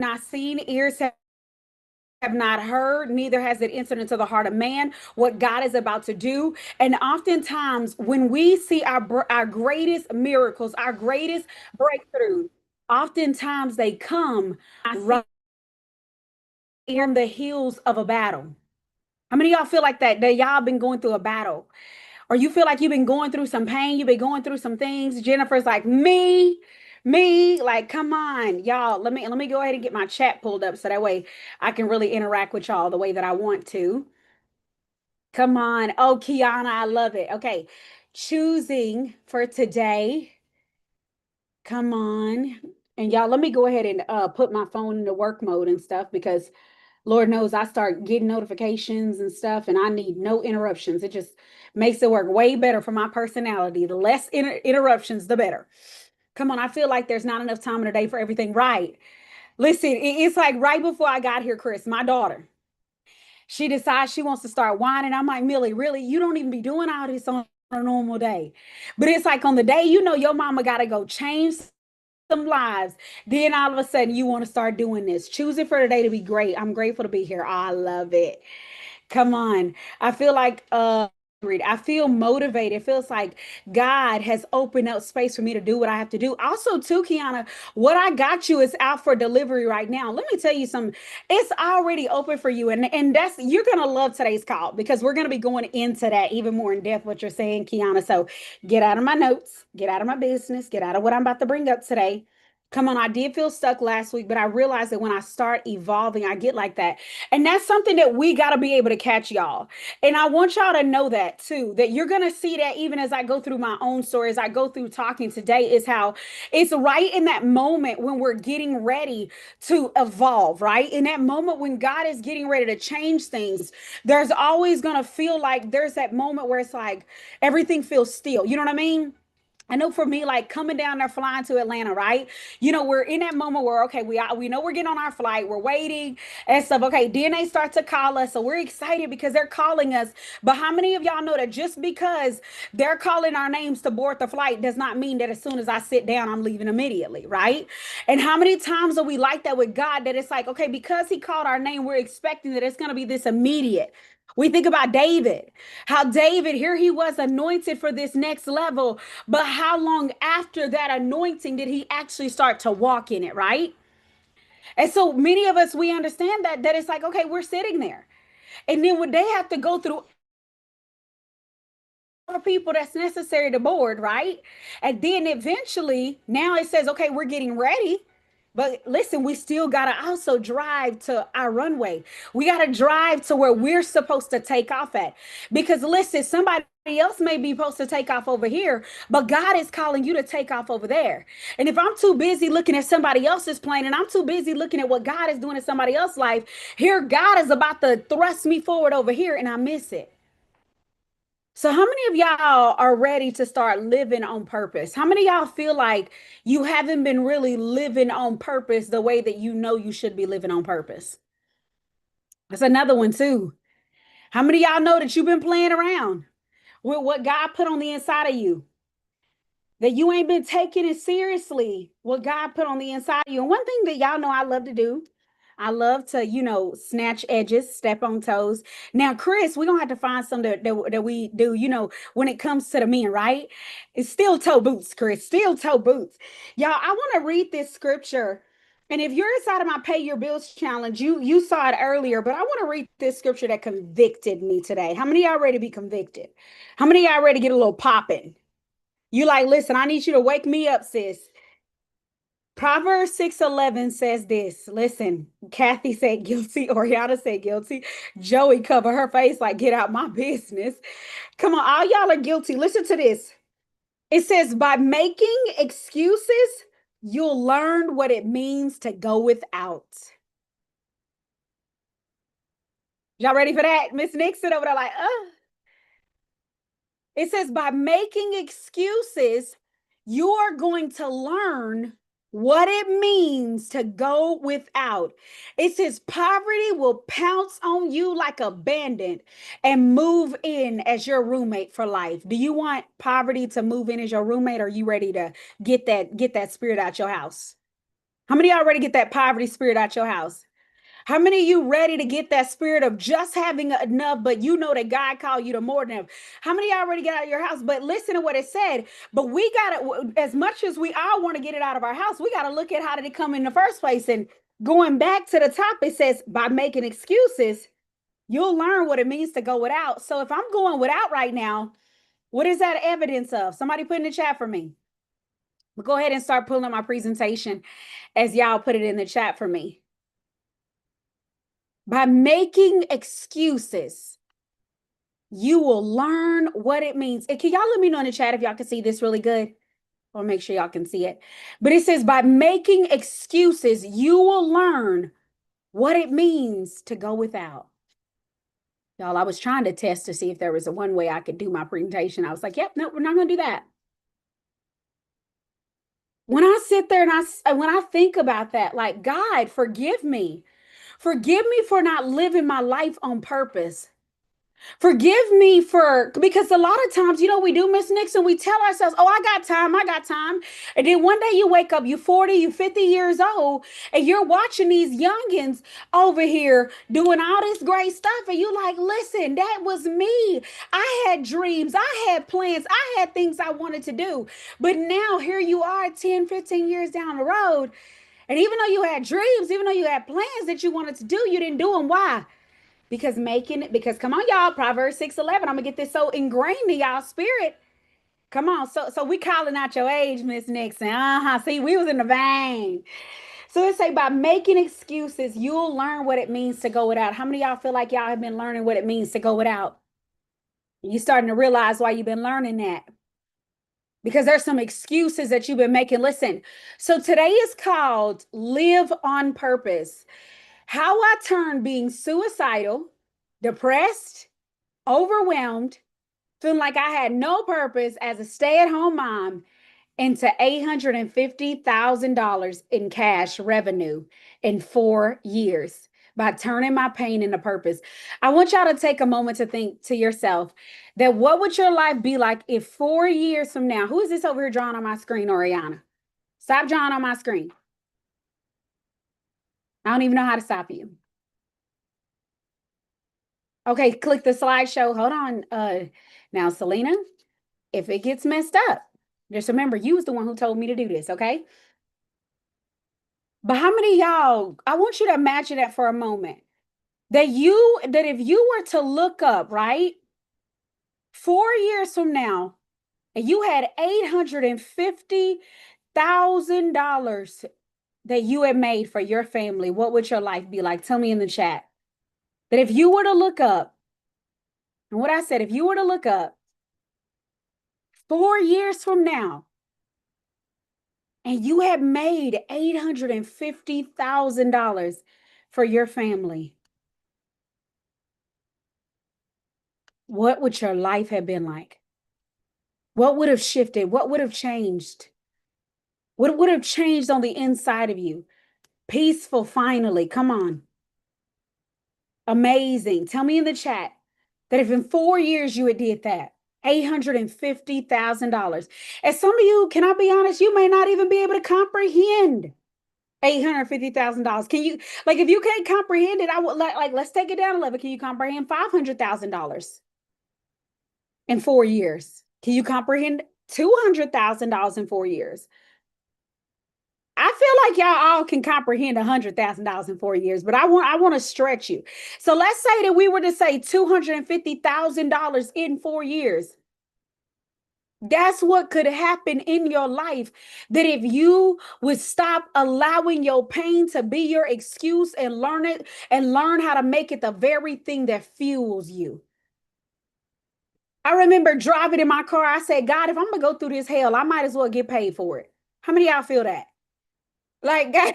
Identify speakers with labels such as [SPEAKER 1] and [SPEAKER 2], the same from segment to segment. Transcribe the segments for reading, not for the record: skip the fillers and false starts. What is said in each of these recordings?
[SPEAKER 1] not seen, ears have not heard, neither has it entered into the heart of man what God is about to do. And oftentimes, when we see our greatest miracles, our greatest breakthroughs, oftentimes they come right on the heels of a battle. How many of y'all feel like that? That y'all been going through a battle, or you feel like you've been going through some pain, you've been going through some things. Jennifer's like, me, like, come on, y'all. Let me go ahead and get my chat pulled up so that way I can really interact with y'all the way that I want to. Come on. Oh, Kiana, I love it. Okay. Choosing for today. Come on. And y'all, let me go ahead and put my phone into work mode and stuff because Lord knows I start getting notifications and stuff and I need no interruptions. It just makes it work way better for my personality. The less interruptions, the better. Come on, I feel like there's not enough time in the day for everything right. Listen, it's like right before I got here, Chris, my daughter, she decides she wants to start whining. I'm like, Millie, really? You don't even be doing all this on a normal day. But it's like on the day, you know, your mama got to go change some lives. Then all of a sudden, you want to start doing this. Choose it for today to be great. I'm grateful to be here. I love it. Come on. I feel like I feel motivated. It feels like God has opened up space for me to do what I have to do. Also, too, Kiana, what I got you is out for delivery right now. Let me tell you something. It's already open for you. And that's you're gonna love today's call because we're gonna be going into that even more in depth, what you're saying, Kiana. So get out of my notes, get out of my business, get out of what I'm about to bring up today. Come on, I did feel stuck last week, but I realized that when I start evolving, I get like that. And that's something that we got to be able to catch, y'all. And I want y'all to know that too, that you're going to see that even as I go through my own story, as I go through talking today, is how it's right in that moment when we're getting ready to evolve, right? In that moment when God is getting ready to change things, there's always going to feel like there's that moment where it's like everything feels still. You know what I mean? I know for me, like coming down there, flying to Atlanta, right? You know, we're in that moment where okay, we know we're getting on our flight, we're waiting and stuff. Okay, then they start to call us, so we're excited because they're calling us. But how many of y'all know that just because they're calling our names to board the flight does not mean that as soon as I sit down, I'm leaving immediately, right? And how many times are we like that with God? That it's like okay, because He called our name, we're expecting that it's going to be this immediate. We think about David, how David, here he was anointed for this next level, but how long after that anointing did he actually start to walk in it, right? And so many of us, we understand that it's like, okay, we're sitting there. And then when they have to go through all the people that's necessary to board, right? And then eventually, now it says, okay, we're getting ready. But listen, we still got to also drive to our runway. We got to drive to where we're supposed to take off at. Because listen, somebody else may be supposed to take off over here, but God is calling you to take off over there. And if I'm too busy looking at somebody else's plane and I'm too busy looking at what God is doing in somebody else's life, here God is about to thrust me forward over here and I miss it. So, how many of y'all are ready to start living on purpose? How many of y'all feel like you haven't been really living on purpose the way that you know you should be living on purpose? That's another one, too. How many of y'all know that you've been playing around with what God put on the inside of you? That you ain't been taking it seriously, what God put on the inside of you. And one thing that y'all know I love to do, I love to, snatch edges, step on toes. Now, Chris, we're gonna have to find some that we do, when it comes to the men, right? It's still toe boots, Chris, still toe boots. Y'all, I want to read this scripture. And if you're inside of my Pay Your Bills challenge, you saw it earlier, but I want to read this scripture that convicted me today. How many of y'all ready to be convicted? How many of y'all ready to get a little popping? You like, listen, I need you to wake me up, sis. Proverbs 6:11 says this. Listen, Kathy said guilty. Oriana said guilty. Joey covered her face like, get out my business. Come on, all y'all are guilty. Listen to this. It says, by making excuses, you'll learn what it means to go without. Y'all ready for that? Miss Nixon over there, like, It says, by making excuses, you are going to learn what it means to go without. It says, poverty will pounce on you like a bandit and move in as your roommate for life. Do you want poverty to move in as your roommate? Or are you ready to get that spirit out your house? How many of y'all ready to get that poverty spirit out your house? How many of you ready to get that spirit of just having enough, but you know that God called you to more than enough? How many of y'all ready to get out of your house? But listen to what it said. But we got to, as much as we all want to get it out of our house, we got to look at how did it come in the first place. And going back to the top, it says by making excuses, you'll learn what it means to go without. So if I'm going without right now, what is that evidence of? Somebody put in the chat for me. But go ahead and start pulling up my presentation as y'all put it in the chat for me. By making excuses, you will learn what it means. And can y'all let me know in the chat if y'all can see this really good? Or make sure y'all can see it. But it says, by making excuses, you will learn what it means to go without. Y'all, I was trying to test to see if there was a one way I could do my presentation. I was like, yep, no, we're not going to do that. When I sit there and when I think about that, like, God, forgive me. Forgive me for not living my life on purpose. Forgive me for, because a lot of times, you know, we do, Miss Nixon, we tell ourselves, oh, I got time, I got time. And then one day you wake up, you 40, you 50 years old, and you're watching these youngins over here doing all this great stuff. And you like, listen, that was me. I had dreams, I had plans, I had things I wanted to do. But now here you are 10, 15 years down the road. And even though you had dreams, even though you had plans that you wanted to do, you didn't do them. Why? Because come on, y'all, Proverbs 6:11. I'm gonna get this so ingrained in y'all spirit. Come on. So we calling out your age, Miss Nixon. See, we was in the vein. So it say by making excuses, you'll learn what it means to go without. How many of y'all feel like y'all have been learning what it means to go without? You're starting to realize why you've been learning that. Because there's some excuses that you've been making. Listen, so today is called Live on Purpose. How I turned being suicidal, depressed, overwhelmed, feeling like I had no purpose as a stay-at-home mom into $850,000 in cash revenue in 4 years by turning my pain into purpose. I want y'all to take a moment to think to yourself that what would your life be like if 4 years from now, who is this over here drawing on my screen, Oriana? Stop drawing on my screen. I don't even know how to stop you. Okay, click the slideshow. Hold on. Now, Selena, if it gets messed up, just remember you was the one who told me to do this, okay? But how many of y'all, I want you to imagine that for a moment. That if you were to look up, right? 4 years from now, and you had $850,000 that you had made for your family, what would your life be like? Tell me in the chat. That if you were to look up, and what I said, if you were to look up 4 years from now, and you had made $850,000 for your family, what would your life have been like? What would have shifted? What would have changed? What would have changed on the inside of you? Peaceful, finally. Come on. Amazing. Tell me in the chat that if in 4 years you had did that, $850,000. And some of you, can I be honest, you may not even be able to comprehend $850,000. Can you, like, if you can't comprehend it, I would like, let's take it down a level. Can you comprehend $500,000 in 4 years? Can you comprehend $200,000 in 4 years? I feel like y'all all can comprehend $100,000 in 4 years, but I want to stretch you. So let's say that we were to say $250,000 in 4 years. That's what could happen in your life. That if you would stop allowing your pain to be your excuse and learn it and learn how to make it the very thing that fuels you. I remember driving in my car. I said, God, if I'm going to go through this hell, I might as well get paid for it. How many of y'all feel that? Like, God,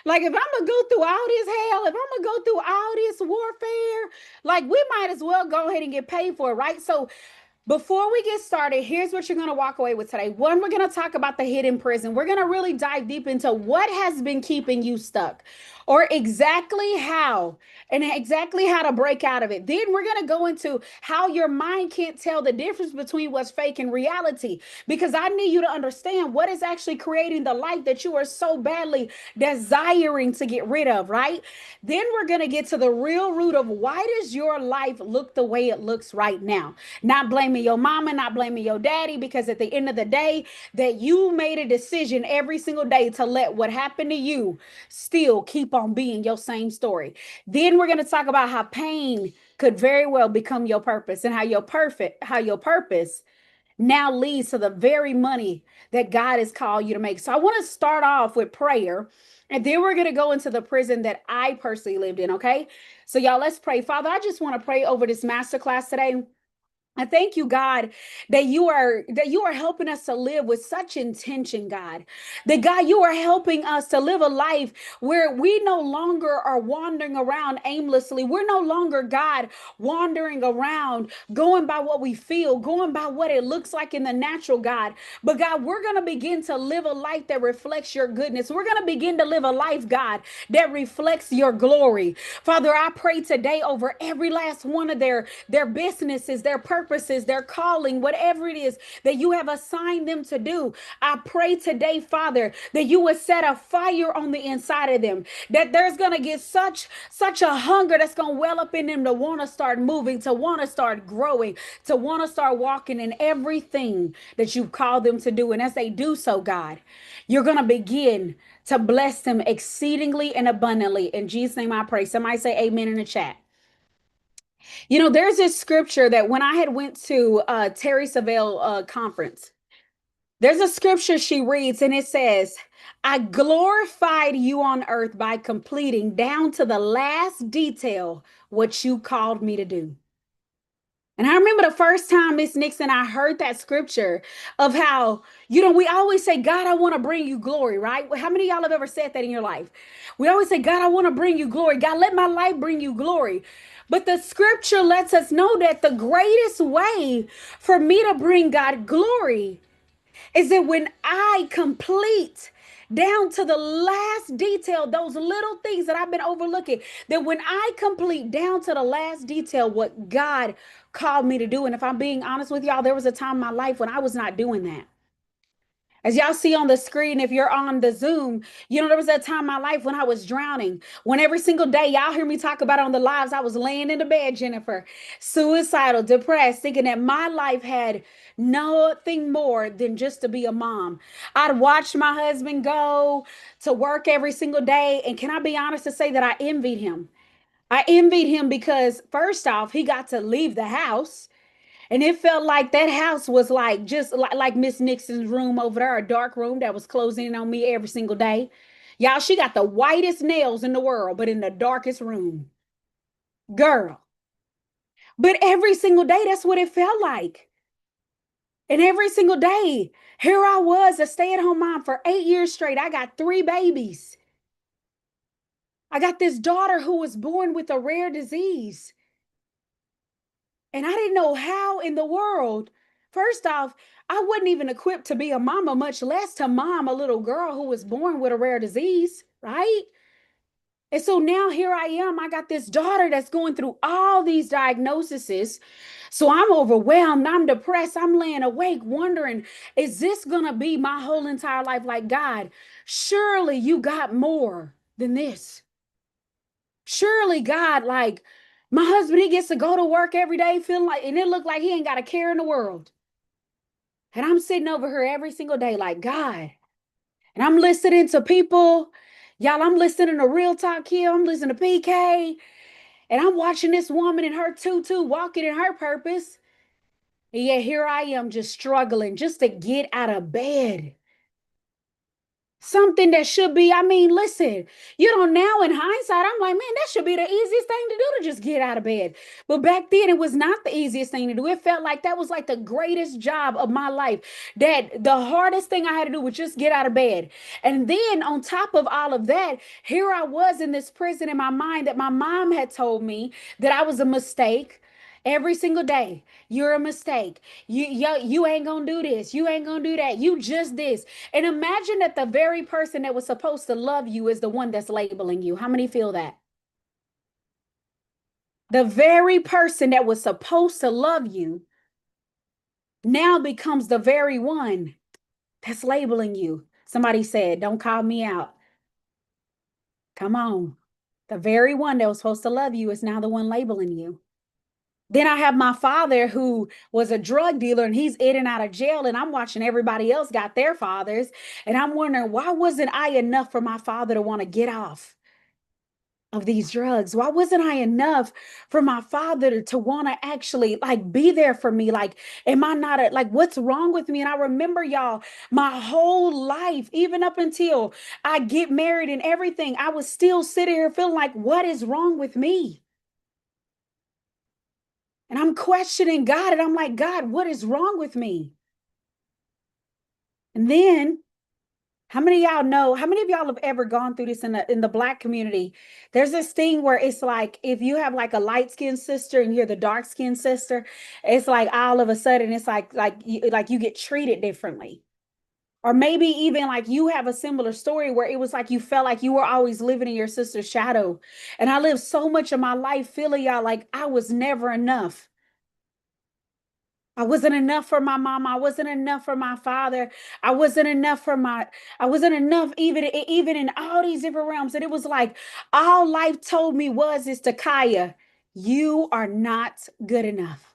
[SPEAKER 1] like if I'm gonna go through all this hell, if I'm gonna go through all this warfare, like we might as well go ahead and get paid for it, right? So before we get started, here's what you're gonna walk away with today. One, we're gonna talk about the hidden prison. We're gonna really dive deep into what has been keeping you stuck. or exactly how to break out of it. Then we're going to go into how your mind can't tell the difference between what's fake and reality, because I need you to understand what is actually creating the life that you are so badly desiring to get rid of, right? Then we're going to get to the real root of why does your life look the way it looks right now? Not blaming your mama, not blaming your daddy, because at the end of the day, that you made a decision every single day to let what happened to you still keep on being your same story. Then we're going to talk about how pain could very well become your purpose, and how your purpose now leads to the very money that God has called you to make. So I want to start off with prayer, and then we're going to go into the prison that I personally lived in, okay? So y'all, let's pray. Father, I just want to pray over this masterclass today. I thank you, God, that you are helping us to live with such intention, God. That God, you are helping us to live a life where we no longer are wandering around aimlessly. We're no longer, God, wandering around, going by what we feel, going by what it looks like in the natural, God. But God, we're going to begin to live a life that reflects your goodness. We're going to begin to live a life, God, that reflects your glory. Father, I pray today over every last one of their businesses, their purposes, their calling, whatever it is that you have assigned them to do. I pray today, Father, that you would set a fire on the inside of them, that there's going to get such a hunger that's going to well up in them to want to start moving, to want to start growing, to want to start walking in everything that you've called them to do. And as they do so, God, you're going to begin to bless them exceedingly and abundantly. In Jesus' name I pray. Somebody say amen in the chat. You know, there's this scripture that when I had went to Terry Savelle conference, there's a scripture she reads, and it says, I glorified you on earth by completing down to the last detail what you called me to do. And I remember the first time, Miss Nixon, I heard that scripture of how, we always say, God, I want to bring you glory, right? How many of y'all have ever said that in your life? We always say, God, I want to bring you glory. God, let my life bring you glory. But the scripture lets us know that the greatest way for me to bring God glory is that when I complete down to the last detail, those little things that I've been overlooking, that when I complete down to the last detail what God called me to do. And if I'm being honest with y'all, there was a time in my life when I was not doing that. As y'all see on the screen, if you're on the Zoom, there was that time in my life when I was drowning. When every single day, y'all hear me talk about it on the lives, I was laying in the bed, Jennifer, suicidal, depressed, thinking that my life had nothing more than just to be a mom. I'd watch my husband go to work every single day. And can I be honest to say that I envied him? I envied him because, first off, he got to leave the house. And it felt like that house was like just like Miss Nixon's room over there, a dark room that was closing in on me every single day. Y'all, she got the whitest nails in the world, but in the darkest room. Girl. But every single day, that's what it felt like. And every single day, here I was, a stay-at-home mom for 8 years straight. I got 3 babies. I got this daughter who was born with a rare disease. And I didn't know how in the world. First off, I wasn't even equipped to be a mama, much less to mom a little girl who was born with a rare disease, right? And so now here I am. I got this daughter that's going through all these diagnoses. So I'm overwhelmed. I'm depressed. I'm laying awake wondering, is this going to be my whole entire life? Like, God, surely you got more than this. Surely, God, like, my husband, he gets to go to work every day feeling like, and it looked like he ain't got a care in the world. And I'm sitting over here every single day like, God. And I'm listening to people. Y'all, I'm listening to Real Talk here. I'm listening to PK. And I'm watching this woman in her tutu walking in her purpose. And yet here I am just struggling just to get out of bed. Something that should be, listen, now in hindsight, I'm like, man, that should be the easiest thing to do, to just get out of bed. But back then, it was not the easiest thing to do. It felt like that was like the greatest job of my life, that the hardest thing I had to do was just get out of bed. And then on top of all of that, here I was in this prison in my mind that my mom had told me that I was a mistake. Every single day, you're a mistake. You ain't gonna do this. You ain't gonna do that. You just this. And imagine that the very person that was supposed to love you is the one that's labeling you. How many feel that? The very person that was supposed to love you now becomes the very one that's labeling you. Somebody said, "Don't call me out." Come on. The very one that was supposed to love you is now the one labeling you. Then I have my father who was a drug dealer and he's in and out of jail. And I'm watching everybody else got their fathers. And I'm wondering, why wasn't I enough for my father to want to get off of these drugs? Why wasn't I enough for my father to want to actually like be there for me? Like, am I not like, what's wrong with me? And I remember y'all, my whole life, even up until I get married and everything, I was still sitting here feeling like, what is wrong with me? And I'm questioning God and I'm like, God, what is wrong with me? And then how many of y'all know, how many of y'all have ever gone through this in the black community? There's this thing where it's like if you have like a light-skinned sister and you're the dark-skinned sister, it's like all of a sudden it's like you get treated differently. Or maybe even like you have a similar story where it was like you felt like you were always living in your sister's shadow. And I lived so much of my life feeling y'all like I was never enough. I wasn't enough for my mom. I wasn't enough for my father. I wasn't enough for my, I wasn't enough even in all these different realms. And it was like all life told me was is Takaya, you are not good enough.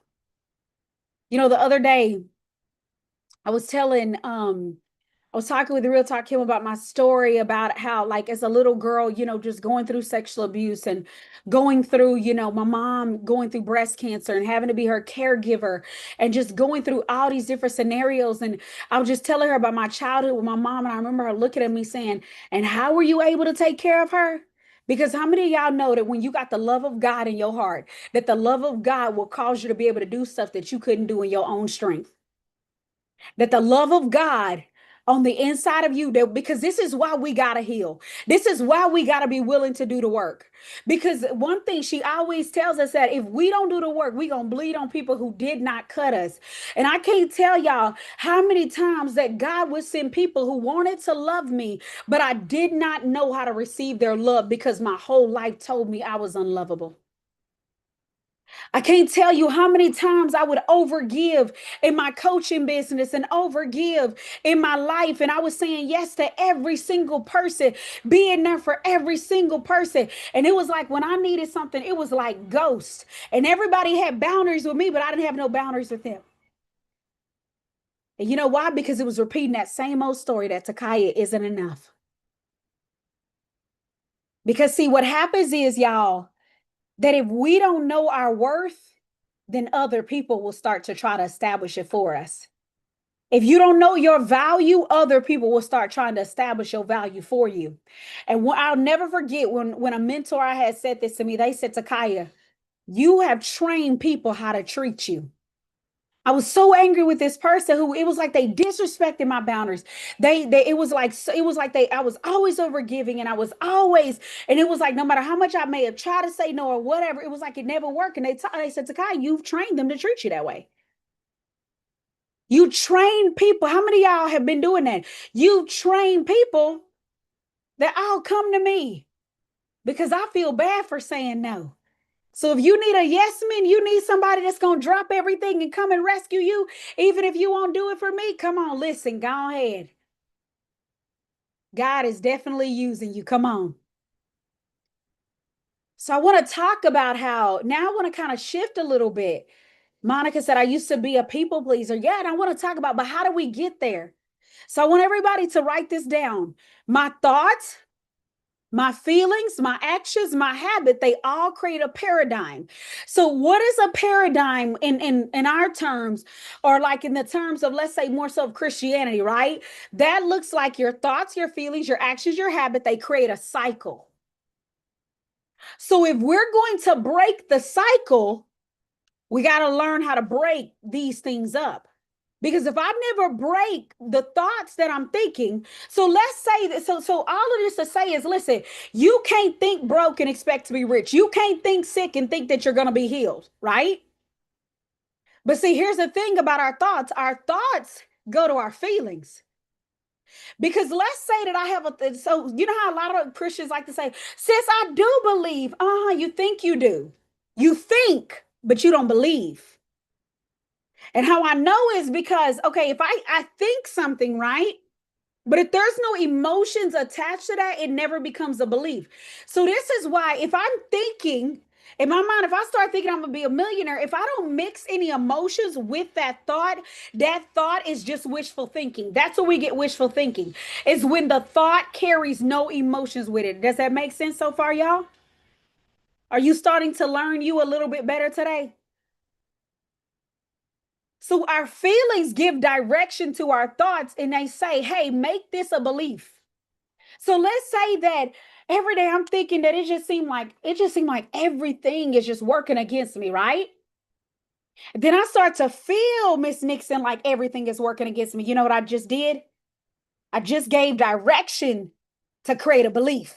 [SPEAKER 1] You know, the other day I was telling I was talking with the Real Talk Kim about my story about how, like, as a little girl, you know, just going through sexual abuse and going through, you know, my mom going through breast cancer and having to be her caregiver and just going through all these different scenarios. And I was just telling her about my childhood with my mom. And I remember her looking at me saying, "And how were you able to take care of her?" Because how many of y'all know that when you got the love of God in your heart, that the love of God will cause you to be able to do stuff that you couldn't do in your own strength? That the love of God on the inside of you, that because this is why we got to heal. This is why we got to be willing to do the work. Because one thing she always tells us that if we don't do the work, we going to bleed on people who did not cut us. And I can't tell y'all how many times that God would send people who wanted to love me, but I did not know how to receive their love because my whole life told me I was unlovable. I can't tell you how many times I would overgive in my coaching business and overgive in my life. And I was saying yes to every single person, being there for every single person. And it was like when I needed something, it was like ghost. And everybody had boundaries with me, but I didn't have no boundaries with them. And you know why? Because it was repeating that same old story that Takaya isn't enough. Because see, what happens is, y'all, that if we don't know our worth, then other people will start to try to establish it for us. If you don't know your value, other people will start trying to establish your value for you. And I'll never forget when a mentor I had said this to me, they said, Takaya, you have trained people how to treat you. I was so angry with this person who it was like they disrespected my boundaries. They it was like I was always overgiving and I was always and it was like no matter how much I may have tried to say no or whatever, it was like it never worked. And they said, Takai, you've trained them to treat you that way. You train people. How many of y'all have been doing that? You train people that all come to me because I feel bad for saying no. So if you need a yes man, you need somebody that's going to drop everything and come and rescue you, even if you won't do it for me. Come on, listen, go ahead. God is definitely using you. Come on. So I want to talk about how now I want to kind of shift a little bit. Monica said, I used to be a people pleaser. Yeah, and I want to talk about, but how do we get there? So I want everybody to write this down. My thoughts, my feelings, my actions, my habit, they all create a paradigm. So what is a paradigm in our terms, or like in the terms of, let's say more so of Christianity, right? That looks like your thoughts, your feelings, your actions, your habit, they create a cycle. So if we're going to break the cycle, we got to learn how to break these things up. Because if I never break the thoughts that I'm thinking, so let's say that, so all of this to say is, listen, you can't think broke and expect to be rich. You can't think sick and think that you're going to be healed, right? But see, here's the thing about our thoughts go to our feelings. Because let's say that I have so you know how a lot of Christians like to say, sis, I do believe. You think you do. You think, but you don't believe. And how I know is because, okay, if I think something, right? But if there's no emotions attached to that, it never becomes a belief. So this is why if I'm thinking in my mind, if I start thinking I'm gonna be a millionaire, if I don't mix any emotions with that thought is just wishful thinking. That's where we get wishful thinking, is when the thought carries no emotions with it. Does that make sense so far, y'all? Are you starting to learn you a little bit better today? So our feelings give direction to our thoughts and they say, hey, make this a belief. So let's say that every day I'm thinking that it just seemed like everything is just working against me, right? Then I start to feel, Miss Nixon, like everything is working against me. You know what I just did? I just gave direction to create a belief.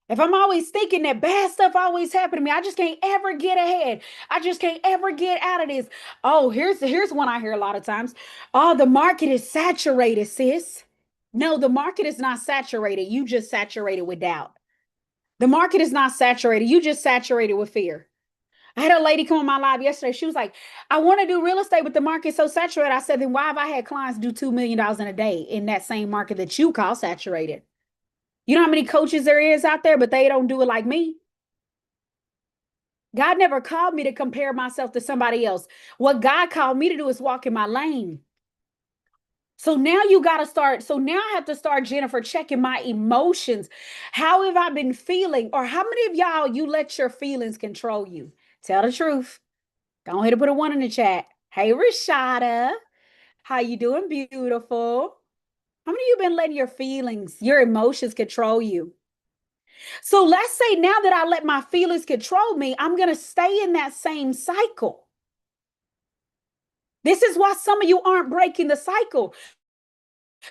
[SPEAKER 1] If I'm always thinking that bad stuff always happen to me, I just can't ever get ahead. I just can't ever get out of this. Oh, here's one I hear a lot of times. Oh, the market is saturated, sis. No, the market is not saturated. You just saturated with doubt. The market is not saturated. You just saturated with fear. I had a lady come on my live yesterday. She was like, I want to do real estate, but the market's so saturated. I said, then why have I had clients do $2 million in a day in that same market that you call saturated? You know how many coaches there is out there, but they don't do it like me? God never called me to compare myself to somebody else. What God called me to do is walk in my lane. So now you got to start. So now I have to start, Jennifer, checking my emotions. How have I been feeling? Or how many of y'all, you let your feelings control you? Tell the truth. Go ahead and put a one in the chat. Hey, Rashada. How you doing, beautiful? How many of you been letting your feelings, your emotions control you? So let's say now that I let my feelings control me, I'm going to stay in that same cycle. This is why some of you aren't breaking the cycle.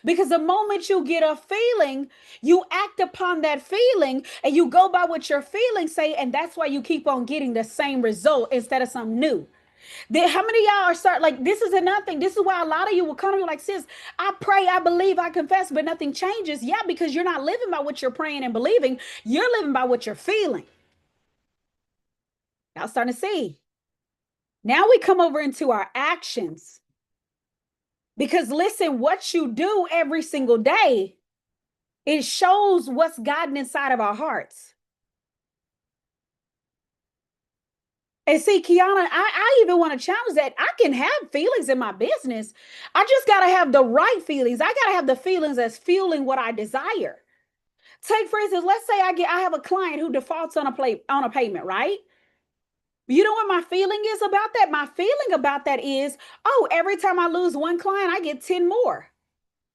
[SPEAKER 1] Because the moment you get a feeling, you act upon that feeling and you go by what your feelings say. And that's why you keep on getting the same result instead of something new. How many of y'all are start like this is another thing? This is why a lot of you will come to me like, sis, I pray, I believe, I confess, but nothing changes. Yeah, because you're not living by what you're praying and believing. You're living by what you're feeling. Y'all starting to see. Now we come over into our actions. Because listen, what you do every single day, it shows what's gotten inside of our hearts. And see, Kiana, I even want to challenge that. I can have feelings in my business. I just got to have the right feelings. I got to have the feelings that's fueling what I desire. Take for instance, let's say I have a client who defaults on a payment, right? You know what my feeling is about that? My feeling about that is, oh, every time I lose one client, I get 10 more.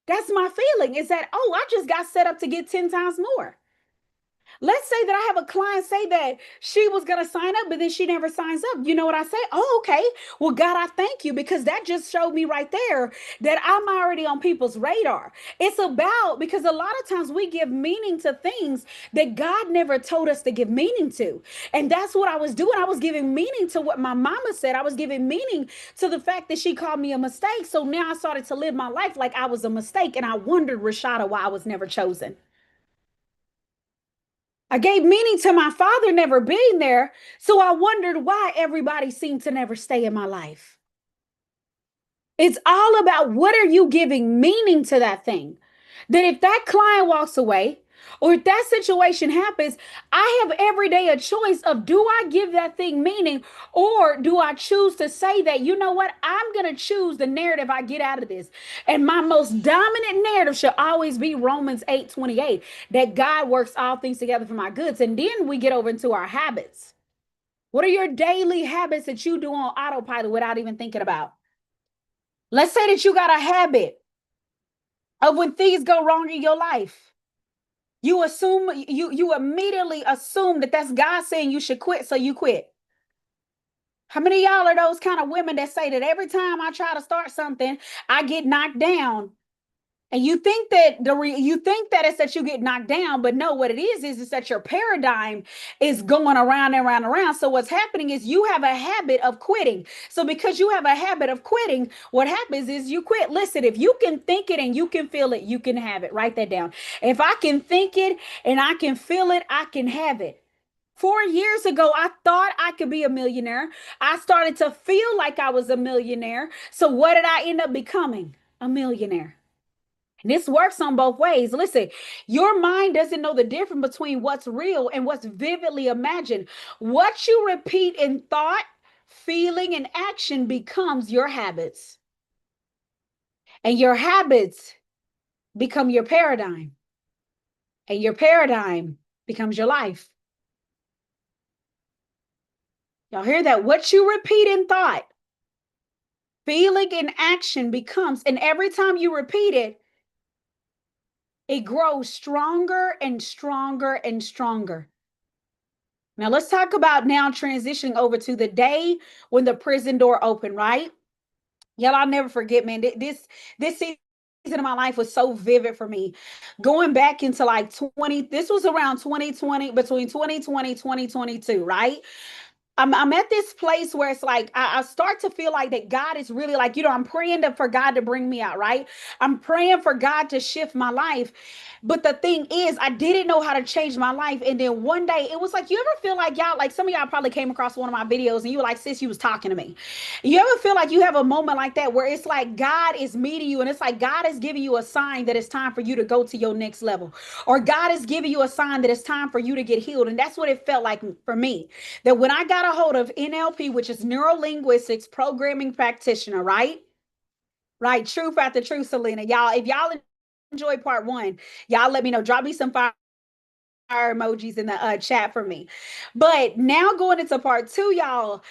[SPEAKER 1] That's my feeling, is that, oh, I just got set up to get 10 times more. Let's say that I have a client say that she was going to sign up, but then she never signs up. You know what I say? Oh, okay. Well, God, I thank you, because that just showed me right there that I'm already on people's radar. It's about, because a lot of times we give meaning to things that God never told us to give meaning to. And that's what I was doing. I was giving meaning to what my mama said. I was giving meaning to the fact that she called me a mistake. So now I started to live my life like I was a mistake. And I wondered, Rashada, why I was never chosen. I gave meaning to my father never being there. So I wondered why everybody seemed to never stay in my life. It's all about what are you giving meaning to that thing? That if that client walks away or if that situation happens, I have every day a choice of, do I give that thing meaning, or do I choose to say that, you know what, I'm going to choose the narrative I get out of this. And my most dominant narrative should always be Romans 8:28, that God works all things together for my goods. And then we get over into our habits. What are your daily habits that you do on autopilot without even thinking about? Let's say that you got a habit of when things go wrong in your life. You immediately assume that that's God saying you should quit, so you quit. How many of y'all are those kind of women that say that every time I try to start something, I get knocked down? And you think that you think that it's that you get knocked down, but no, what it is that your paradigm is going around and around and around. So what's happening is you have a habit of quitting. So because you have a habit of quitting, what happens is you quit. Listen, if you can think it and you can feel it, you can have it. Write that down. If I can think it and I can feel it, I can have it. 4 years ago, I thought I could be a millionaire. I started to feel like I was a millionaire. So what did I end up becoming? A millionaire. This works on both ways. Listen, your mind doesn't know the difference between what's real and what's vividly imagined. What you repeat in thought, feeling, and action becomes your habits. And your habits become your paradigm. And your paradigm becomes your life. Y'all hear that? What you repeat in thought, feeling, and action becomes, and every time you repeat it, it grows stronger and stronger and stronger. Now let's talk about now transitioning over to the day when the prison door opened, right? Y'all, I'll never forget, man. This season of my life was so vivid for me. Going back into like 20, this was around 2020, between 2020, 2022, right? I'm at this place where it's like I start to feel like that God is really like, I'm praying for God to bring me out, right? I'm praying for God to shift my life. But the thing is, I didn't know how to change my life. And then one day it was like, you ever feel like y'all, like some of y'all probably came across one of my videos and you were like, sis, you was talking to me. You ever feel like you have a moment like that where it's like God is meeting you and it's like God is giving you a sign that it's time for you to go to your next level, or God is giving you a sign that it's time for you to get healed? And that's what it felt like for me. That when I got a hold of NLP, which is neuro linguistics programming practitioner, right? Right, truth after truth, Selena. Y'all, if y'all enjoy part one, y'all let me know. Drop me some fire emojis in the chat for me. But now going into part two, y'all,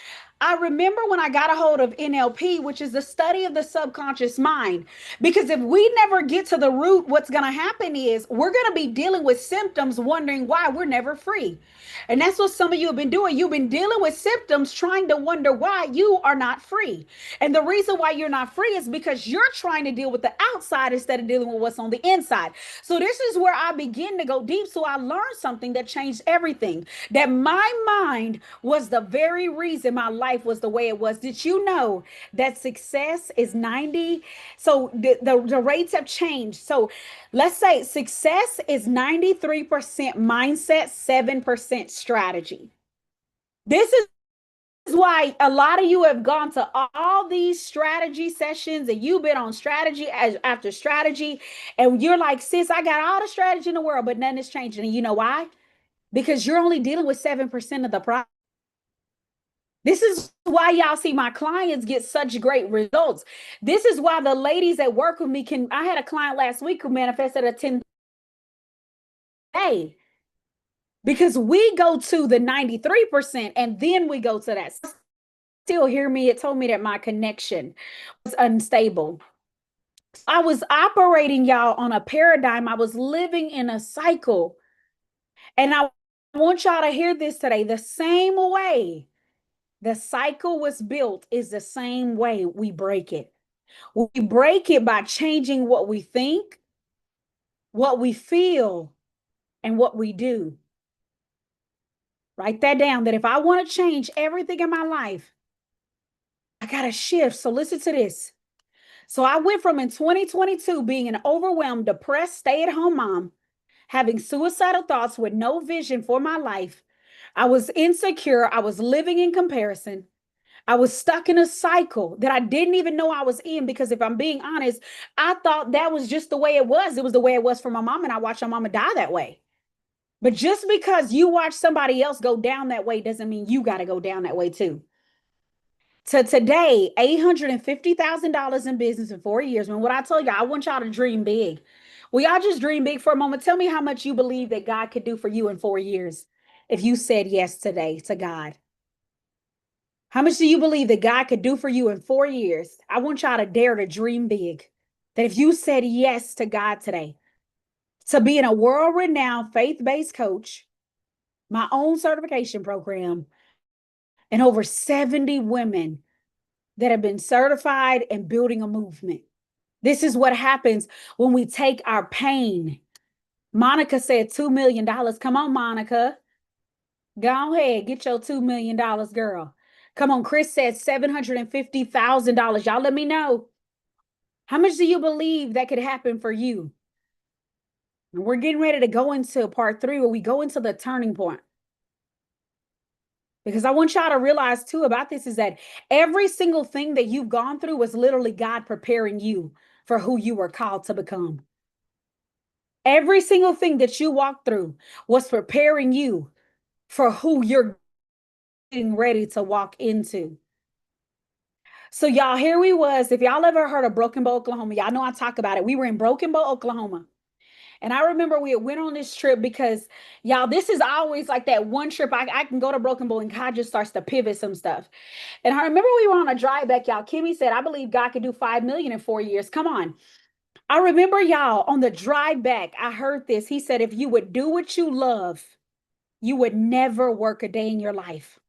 [SPEAKER 1] I remember when I got a hold of NLP, which is the study of the subconscious mind. Because if we never get to the root, what's going to happen is we're going to be dealing with symptoms, wondering why we're never free. And that's what some of you have been doing. You've been dealing with symptoms, trying to wonder why you are not free. And the reason why you're not free is because you're trying to deal with the outside instead of dealing with what's on the inside. So this is where I begin to go deep. So I learned something that changed everything. That my mind was the very reason my life was the way it was. Did you know that success is 90? So the rates have changed. So let's say success is 93% mindset, 7% strategy. This is why a lot of you have gone to all these strategy sessions and you've been on strategy after strategy. And you're like, sis, I got all the strategy in the world, but nothing is changing. And you know why? Because you're only dealing with 7% of the problem. This is why y'all see my clients get such great results. This is why the ladies that work with me can. I had a client last week who manifested a 10 day because we go to the 93% and then we go to that. Still hear me. It told me that my connection was unstable. I was operating, y'all, on a paradigm. I was living in a cycle. And I want y'all to hear this today. The same way the cycle was built is the same way we break it. We break it by changing what we think, what we feel, and what we do. Write that down, that if I want to change everything in my life, I got to shift. So listen to this. So I went from in 2022 being an overwhelmed, depressed, stay-at-home mom, having suicidal thoughts with no vision for my life. I was insecure. I was living in comparison. I was stuck in a cycle that I didn't even know I was in, because if I'm being honest, I thought that was just the way it was. It was the way it was for my mom, and I watched my mama die that way. But just because you watch somebody else go down that way doesn't mean you got to go down that way too. To today, $850,000 in business in 4 years. When what I told you, I want y'all to dream big. Will y'all just dream big for a moment? Tell me how much you believe that God could do for you in 4 years if you said yes today to God. How much do you believe that God could do for you in 4 years? I want y'all to dare to dream big. That if you said yes to God today, to being a world-renowned faith-based coach, my own certification program, and over 70 women that have been certified and building a movement. This is what happens when we take our pain. Monica said $2 million. Come on, Monica. Go ahead, get your $2 million, girl. Come on, Chris said $750,000. Y'all let me know. How much do you believe that could happen for you? And we're getting ready to go into part 3 where we go into the turning point. Because I want y'all to realize too about this is that every single thing that you've gone through was literally God preparing you for who you were called to become. Every single thing that you walked through was preparing you for who you're getting ready to walk into. So y'all, here we was. If y'all ever heard of Broken Bow, Oklahoma, y'all know I talk about it. We were in Broken Bow, Oklahoma. And I remember we went on this trip because, y'all, this is always like that one trip I can go to Broken Bow and God just starts to pivot some stuff. And I remember we were on a drive back, y'all. Kimmy said, I believe God could do 5 million in 4 years. Come on. I remember, y'all, on the drive back, I heard this. He said, if you would do what you love, you would never work a day in your life.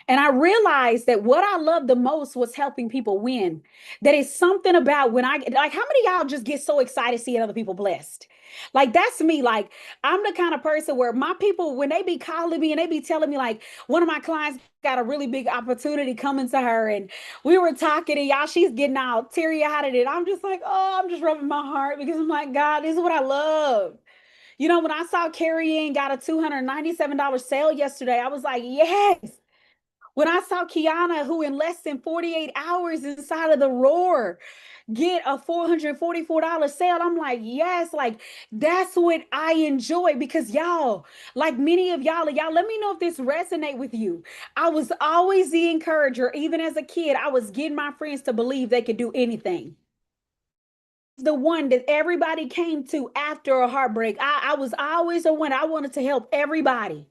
[SPEAKER 1] And I realized that what I loved the most was helping people win. That is something about when like, how many of y'all just get so excited seeing other people blessed? Like, that's me. Like, I'm the kind of person where my people, when they be calling me and they be telling me, like, one of my clients got a really big opportunity coming to her, and we were talking, and y'all, she's getting out teary-eyed, and I'm just like, oh, I'm just rubbing my heart because I'm like, God, this is what I love. You know, when I saw Carrie Ann got a $297 sale yesterday, I was like, yes. When I saw Kiana, who in less than 48 hours inside of the Roar get a $444 sale, I'm like, yes, like that's what I enjoy because y'all, like many of y'all, let me know if this resonate with you. I was always the encourager. Even as a kid, I was getting my friends to believe they could do anything. The one that everybody came to after a heartbreak. I was always the one I wanted to help everybody.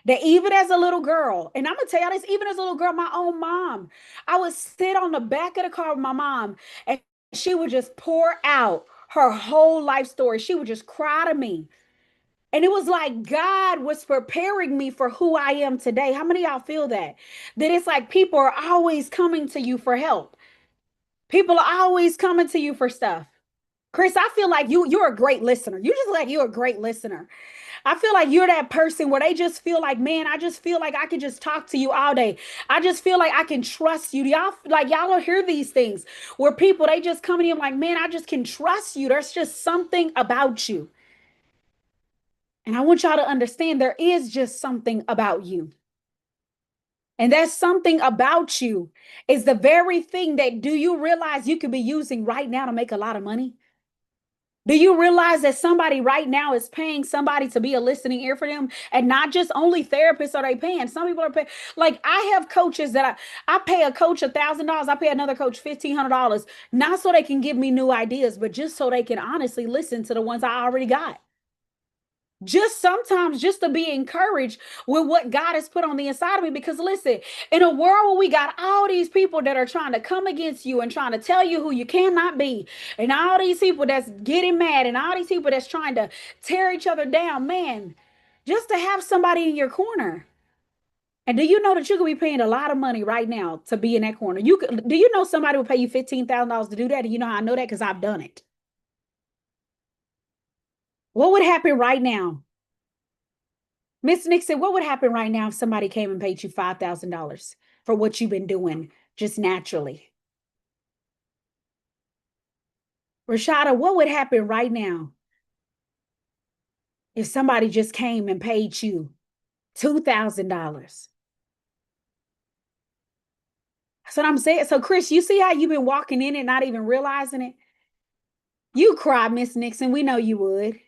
[SPEAKER 1] That even as a little girl, and I'm gonna tell y'all this, even as a little girl, my own mom, I would sit on the back of the car with my mom, and she would just pour out her whole life story. She would just cry to me. And it was like God was preparing me for who I am today. How many of y'all feel that? That it's like people are always coming to you for help. People are always coming to you for stuff. Chris, I feel like you're a great listener. You just like you're a great listener. I feel like you're that person where they just feel like, man, I just feel like I can just talk to you all day. I just feel like I can trust you. Y'all like y'all don't hear these things where people they just come in here like, man, I just can trust you. There's just something about you. And I want y'all to understand there is just something about you. And that something about you is the very thing that do you realize you could be using right now to make a lot of money? Do you realize that somebody right now is paying somebody to be a listening ear for them? And not just only therapists are they paying. Some people are paying. Like I have coaches that I pay a coach $1,000. I pay another coach $1,500, not so they can give me new ideas, but just so they can honestly listen to the ones I already got. Just sometimes just to be encouraged with what God has put on the inside of me. Because listen, in a world where we got all these people that are trying to come against you and trying to tell you who you cannot be, and all these people that's getting mad, and all these people that's trying to tear each other down, man, just to have somebody in your corner. And do you know that you could be paying a lot of money right now to be in that corner? You could, do you know somebody will pay you $15,000 to do that? And you know how I know that? Because I've done it. What would happen right now? Miss Nixon, what would happen right now if somebody came and paid you $5,000 for what you've been doing just naturally? Rashada, what would happen right now if somebody just came and paid you $2,000? That's what I'm saying. So, Chris, you see how you've been walking in and not even realizing it? You cry, Miss Nixon. We know you would.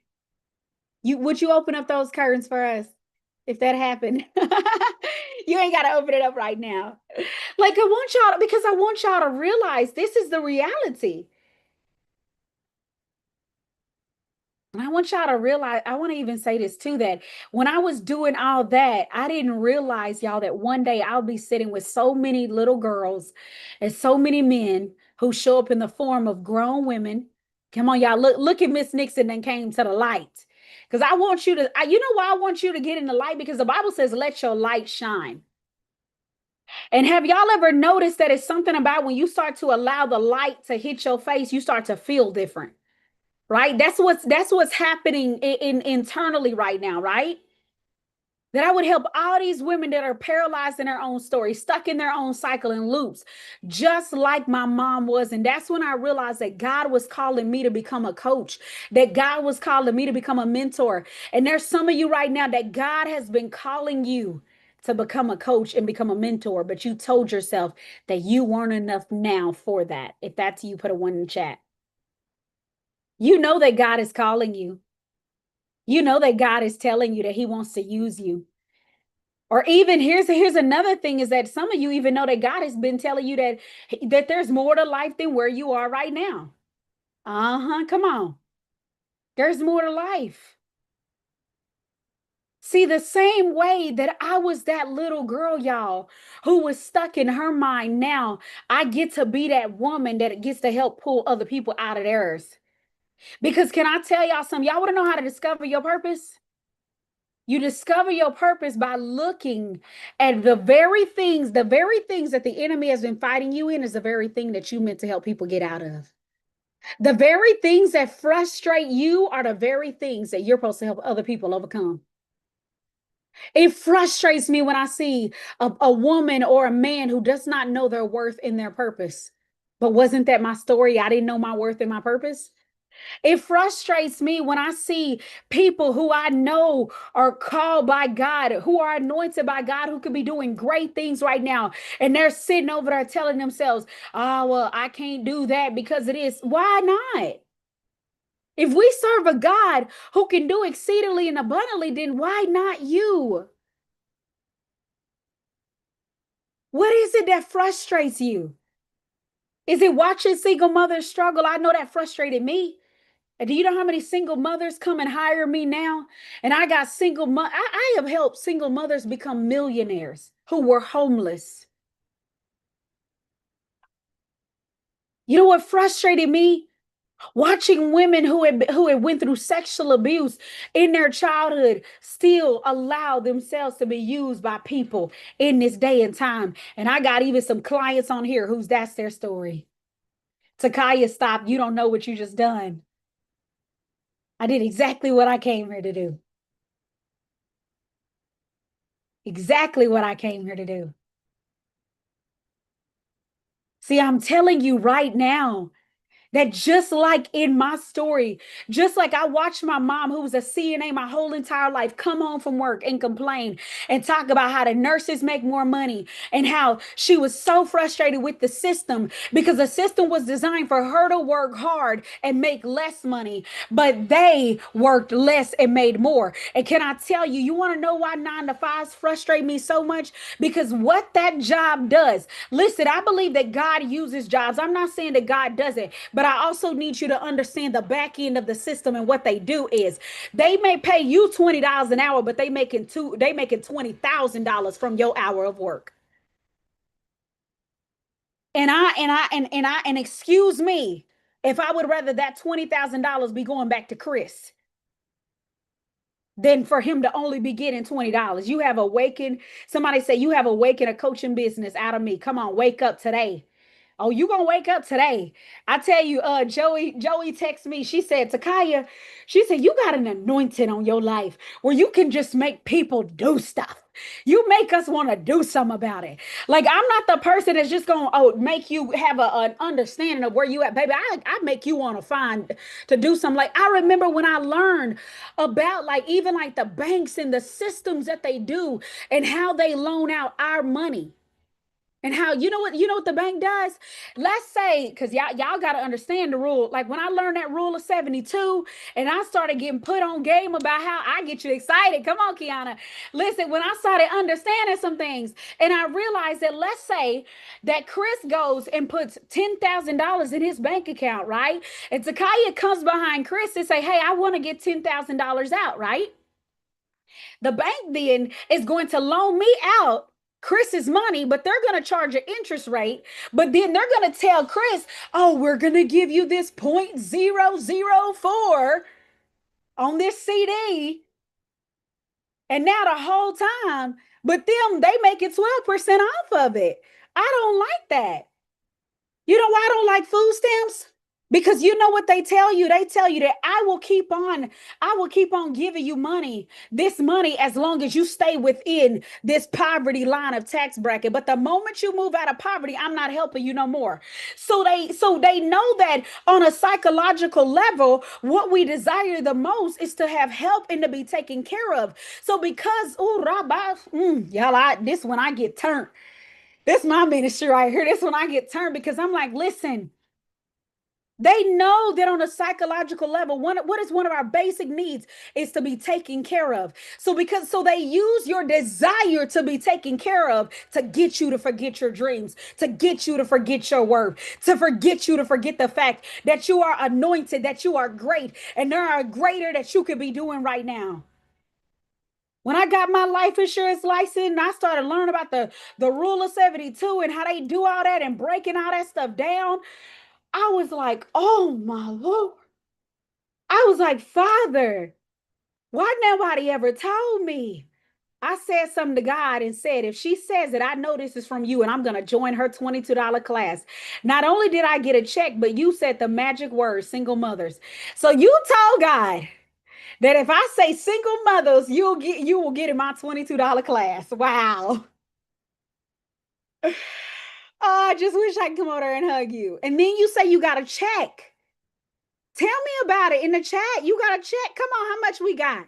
[SPEAKER 1] Would you open up those curtains for us if that happened? You ain't got to open it up right now. Like I want y'all because I want y'all to realize this is the reality. And I want y'all to realize, I want to even say this too, that when I was doing all that, I didn't realize, y'all, that one day I'll be sitting with so many little girls and so many men who show up in the form of grown women. Come on, y'all, look at Miss Nixon and came to the light. Because I want you to, you know why I want you to get in the light? Because the Bible says, let your light shine. And have y'all ever noticed that it's something about when you start to allow the light to hit your face, you start to feel different, right? That's what's happening internally right now, right? That I would help all these women that are paralyzed in their own story, stuck in their own cycle and loops, just like my mom was. And that's when I realized that God was calling me to become a coach, that God was calling me to become a mentor. And there's some of you right now that God has been calling you to become a coach and become a mentor, but you told yourself that you weren't enough now for that. If that's you, put a one in the chat. You know that God is calling you. You know that God is telling you that He wants to use you. Or even here's another thing is that some of you even know that God has been telling you that there's more to life than where you are right now. Uh-huh. Come on. There's more to life. See, the same way that I was that little girl, y'all, who was stuck in her mind, now I get to be that woman that gets to help pull other people out of theirs. Because can I tell y'all something? Y'all want to know how to discover your purpose? You discover your purpose by looking at the very things that the enemy has been fighting you in is the very thing that you meant to help people get out of. The very things that frustrate you are the very things that you're supposed to help other people overcome. It frustrates me when I see a woman or a man who does not know their worth in their purpose. But wasn't that my story? I didn't know my worth and my purpose. It frustrates me when I see people who I know are called by God, who are anointed by God, who could be doing great things right now. And they're sitting over there telling themselves, oh, well, I can't do that because it is. Why not? If we serve a God who can do exceedingly and abundantly, then why not you? What is it that frustrates you? Is it watching single mothers struggle? I know that frustrated me. And do you know how many single mothers come and hire me now? And I got I have helped single mothers become millionaires who were homeless. You know what frustrated me? Watching women who had went through sexual abuse in their childhood still allow themselves to be used by people in this day and time. And I got even some clients on here whose that's their story. Takaya, stop. You don't know what you just done. I did exactly what I came here to do. Exactly what I came here to do. See, I'm telling you right now, that just like in my story, just like I watched my mom, who was a CNA my whole entire life, come home from work and complain and talk about how the nurses make more money and how she was so frustrated with the system because the system was designed for her to work hard and make less money, but they worked less and made more. And can I tell you, you want to know why 9 to 5s frustrate me so much? Because what that job does, listen, I believe that God uses jobs. I'm not saying that God doesn't, but I also need you to understand the back end of the system. And what they do is they may pay you $20 an hour, but they making $20,000 from your hour of work. And excuse me if I would rather that $20,000 be going back to Chris than for him to only be getting $20. You have awakened, somebody say you have awakened a coaching business out of me. Come on, wake up today. Oh, you gonna wake up today. I tell you, Joey texted me. She said, Takaya, she said, you got an anointing on your life where you can just make people do stuff. You make us want to do something about it. Like, I'm not the person that's just gonna make you have an understanding of where you at, baby. I make you want to find to do something. Like, I remember when I learned about like even like the banks and the systems that they do and how they loan out our money. And how you know what the bank does? Let's say, because y'all got to understand the rule. Like when I learned that rule of 72 and I started getting put on game about how I get you excited. Come on, Kiana. Listen, when I started understanding some things and I realized that let's say that Chris goes and puts $10,000 in his bank account, right? And Takaya comes behind Chris and say, hey, I want to get $10,000 out, right? The bank then is going to loan me out Chris's money, but they're going to charge an interest rate. But then they're going to tell Chris, oh, we're going to give you this 0.004 on this CD. And now the whole time, but them, they making 12% off of it. I don't like that. You know why I don't like food stamps? Because you know what they tell you? They tell you that I will keep on giving you money, this money, as long as you stay within this poverty line of tax bracket. But the moment you move out of poverty, I'm not helping you no more. So they know that on a psychological level, what we desire the most is to have help and to be taken care of. So because oh Rabbi, y'all, this when I get turned. This my ministry right here. This when I get turned because I'm like, listen, they know that on a psychological level, what is one of our basic needs is to be taken care of. So they use your desire to be taken care of to get you to forget your dreams, to get you to forget your worth, to forget you to forget the fact that you are anointed, that you are great, and there are greater that you could be doing right now. When I got my life insurance license and I started learning about the rule of 72 and how they do all that and breaking all that stuff down, I was like, oh my Lord. I was like, Father, why nobody ever told me? I said something to God and said, if she says that, I know this is from you and I'm going to join her $22 class. Not only did I get a check, but you said the magic word, single mothers. So you told God that if I say single mothers, you will get in my $22 class. Wow. Oh, I just wish I could come over there and hug you. And then you say you got a check. Tell me about it in the chat. You got a check. Come on, how much we got?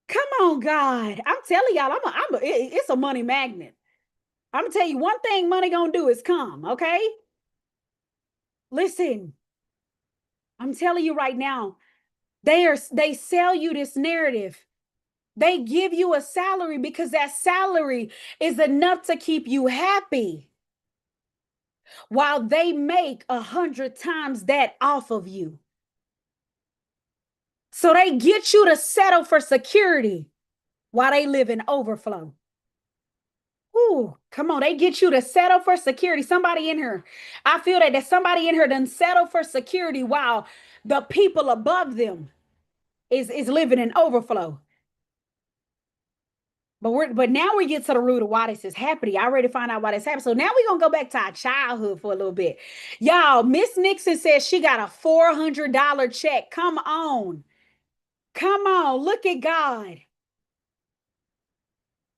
[SPEAKER 1] Come on, God. I'm telling y'all, it's a money magnet. I'm gonna tell you one thing money gonna do is come, okay? Listen, I'm telling you right now, they sell you this narrative. They give you a salary because that salary is enough to keep you happy while they make 100 times that off of you. So they get you to settle for security while they live in overflow. Ooh, come on. They get you to settle for security. Somebody in here, I feel that somebody in here done settle for security while the people above them is living in overflow. But now we get to the root of why this is happening. I already found out why this happened. So now we're gonna go back to our childhood for a little bit. Y'all, Miss Nixon says she got a $400 check. Come on. Come on. Look at God.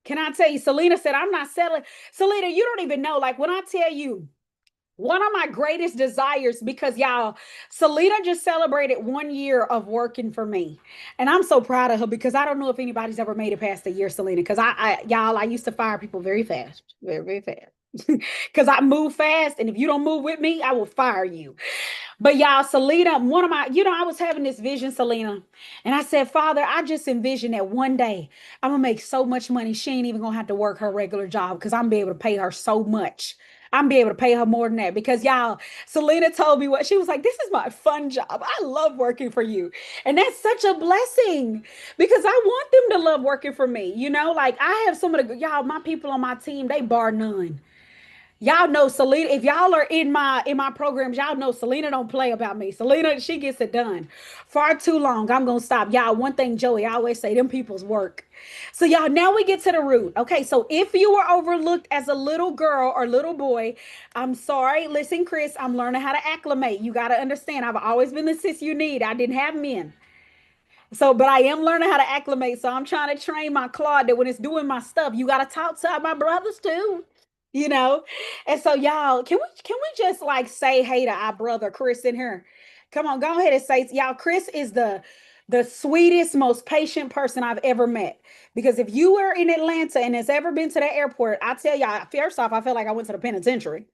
[SPEAKER 1] Can I tell you? Selena said, I'm not settling. Selena, you don't even know. Like when I tell you, one of my greatest desires, because y'all, Selena just celebrated 1 year of working for me. And I'm so proud of her because I don't know if anybody's ever made it past a year, Selena, because y'all, I used to fire people very fast, very, very fast. Because I move fast. And if you don't move with me, I will fire you. But y'all, Selena, one of my, I was having this vision, Selena, and I said, Father, I just envisioned that one day I'm gonna make so much money, she ain't even gonna have to work her regular job because I'm gonna be able to pay her so much. I'm gonna be able to pay her more than that because y'all, Selena told me what she was like, this is my fun job. I love working for you. And that's such a blessing because I want them to love working for me. Like I have some of the y'all, my people on my team, they bar none. Y'all know Selena. If y'all are in my programs, y'all know Selena don't play about me. Selena, she gets it done. Far too long. I'm gonna stop. Y'all, one thing Joey I always say, them people's work. So y'all, now we get to the root. Okay, so if you were overlooked as a little girl or little boy, I'm sorry. Listen, Chris, I'm learning how to acclimate. You gotta understand, I've always been the sis you need. I didn't have men. So, but I am learning how to acclimate. So I'm trying to train my Claude that when it's doing my stuff, you gotta talk to my brothers too. You know, and so y'all, can we just like say hey to our brother Chris in here? Come on, go ahead and say y'all. Chris is the sweetest, most patient person I've ever met. Because if you were in Atlanta and has ever been to the airport, I tell y'all, first off, I feel like I went to the penitentiary.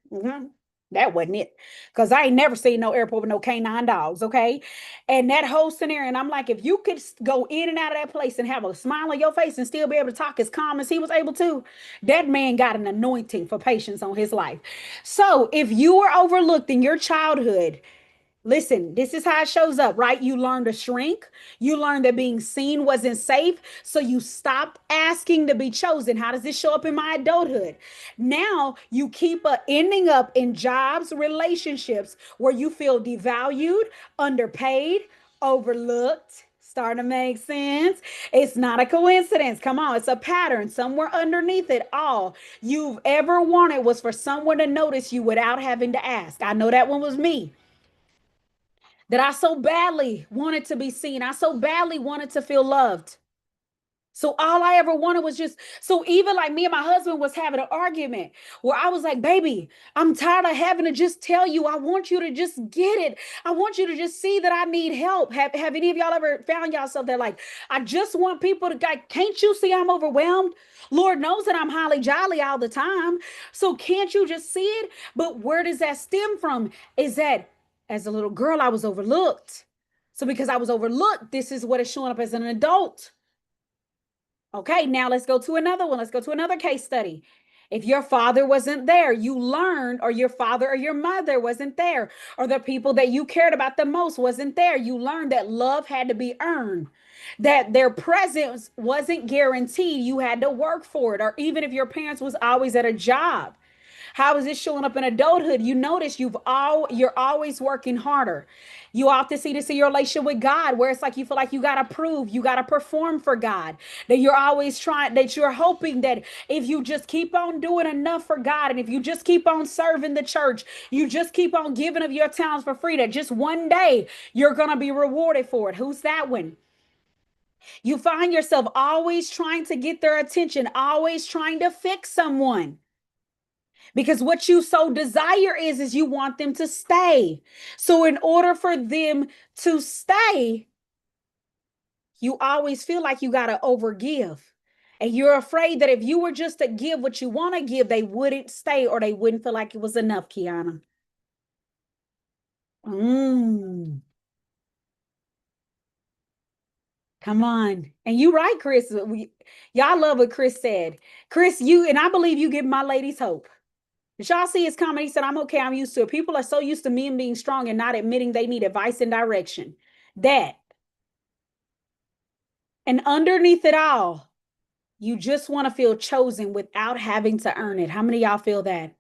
[SPEAKER 1] That wasn't it. Because I ain't never seen no airport with no canine dogs, okay? And that whole scenario, and I'm like, if you could go in and out of that place and have a smile on your face and still be able to talk as calm as he was able to, that man got an anointing for patience on his life. So if you were overlooked in your childhood, listen, this is how it shows up, right? You learn to shrink. You learn that being seen wasn't safe. So you stopped asking to be chosen. How does this show up in my adulthood? Now you keep ending up in jobs, relationships where you feel devalued, underpaid, overlooked. Starting to make sense. It's not a coincidence. Come on, it's a pattern somewhere underneath it. All you've ever wanted was for someone to notice you without having to ask. I know that one was me. That I so badly wanted to be seen. I so badly wanted to feel loved. So all I ever wanted was just so even like me and my husband was having an argument where I was like, baby, I'm tired of having to just tell you. I want you to just get it. I want you to just see that I need help. Have any of y'all ever found yourself there like, I just want people to like, can't you see I'm overwhelmed? Lord knows that I'm highly jolly all the time. So can't you just see it? But where does that stem from? Is that as a little girl, I was overlooked. So because I was overlooked, this is what is showing up as an adult. Okay, now let's go to another one. Let's go to another case study. If your father wasn't there, you learned, or your father or your mother wasn't there, or the people that you cared about the most wasn't there, you learned that love had to be earned, that their presence wasn't guaranteed. You had to work for it, or even if your parents was always at a job. How is this showing up in adulthood? You notice you're always working harder. You often see this in your relationship with God, where it's like you feel like you gotta prove, you gotta perform for God. That you're always trying, that you're hoping that if you just keep on doing enough for God, and if you just keep on serving the church, you just keep on giving of your talents for free, that just one day you're gonna be rewarded for it. Who's that one? You find yourself always trying to get their attention, always trying to fix someone. Because what you so desire is you want them to stay. So in order for them to stay, you always feel like you got to overgive. And you're afraid that if you were just to give what you want to give, they wouldn't stay or they wouldn't feel like it was enough, Kiana. Mm, come on. And you right, Chris. Y'all love what Chris said. Chris, you and I believe you give my ladies hope. Did y'all see his comment? He said, I'm okay, I'm used to it. People are so used to men being strong and not admitting they need advice and direction. That. And underneath it all, you just want to feel chosen without having to earn it. How many of y'all feel that?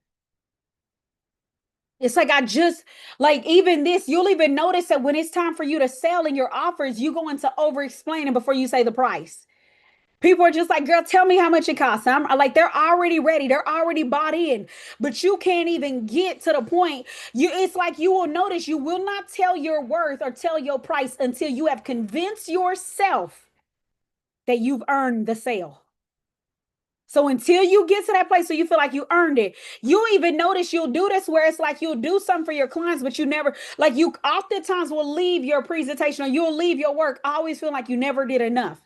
[SPEAKER 1] It's like I just like even this, you'll even notice that when it's time for you to sell in your offers, you go into over explaining before you say the price. People are just like, girl, tell me how much it costs. I'm like, they're already ready. They're already bought in, but you can't even get to the point. It's like you will notice you will not tell your worth or tell your price until you have convinced yourself that you've earned the sale. So until you get to that place so you feel like you earned it, you even notice you'll do this where it's like you'll do something for your clients, but you never, like you oftentimes will leave your presentation or you'll leave your work always feeling like you never did enough.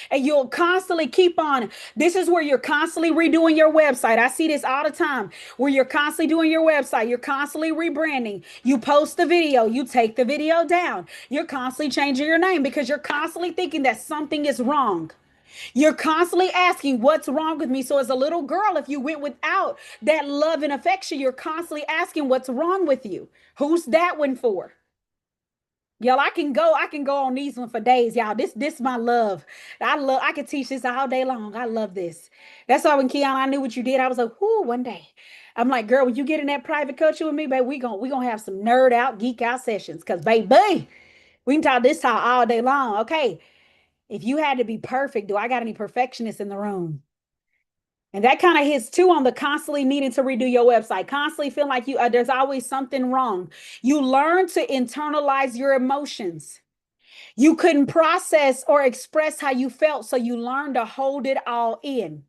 [SPEAKER 1] And you'll constantly keep on. This is where you're constantly redoing your website. I see this all the time where you're constantly doing your website. You're constantly rebranding. You post the video, you take the video down. You're constantly changing your name because you're constantly thinking that something is wrong. You're constantly asking, what's wrong with me? So, as a little girl, if you went without that love and affection, you're constantly asking, what's wrong with you? Who's that one for? Y'all, I can go on these one for days, y'all. This my love. I could teach this all day long. I love this. That's why when Kiana, I knew what you did. I was like, whoo, one day. I'm like, girl, when you get in that private coaching with me, baby, we gonna have some nerd out, geek out sessions. Cause baby, we can talk this talk all day long. Okay. If you had to be perfect, do I got any perfectionists in the room? And that kind of hits too on the constantly needing to redo your website, constantly feeling like there's always something wrong. You learn to internalize your emotions. You couldn't process or express how you felt, so you learn to hold it all in.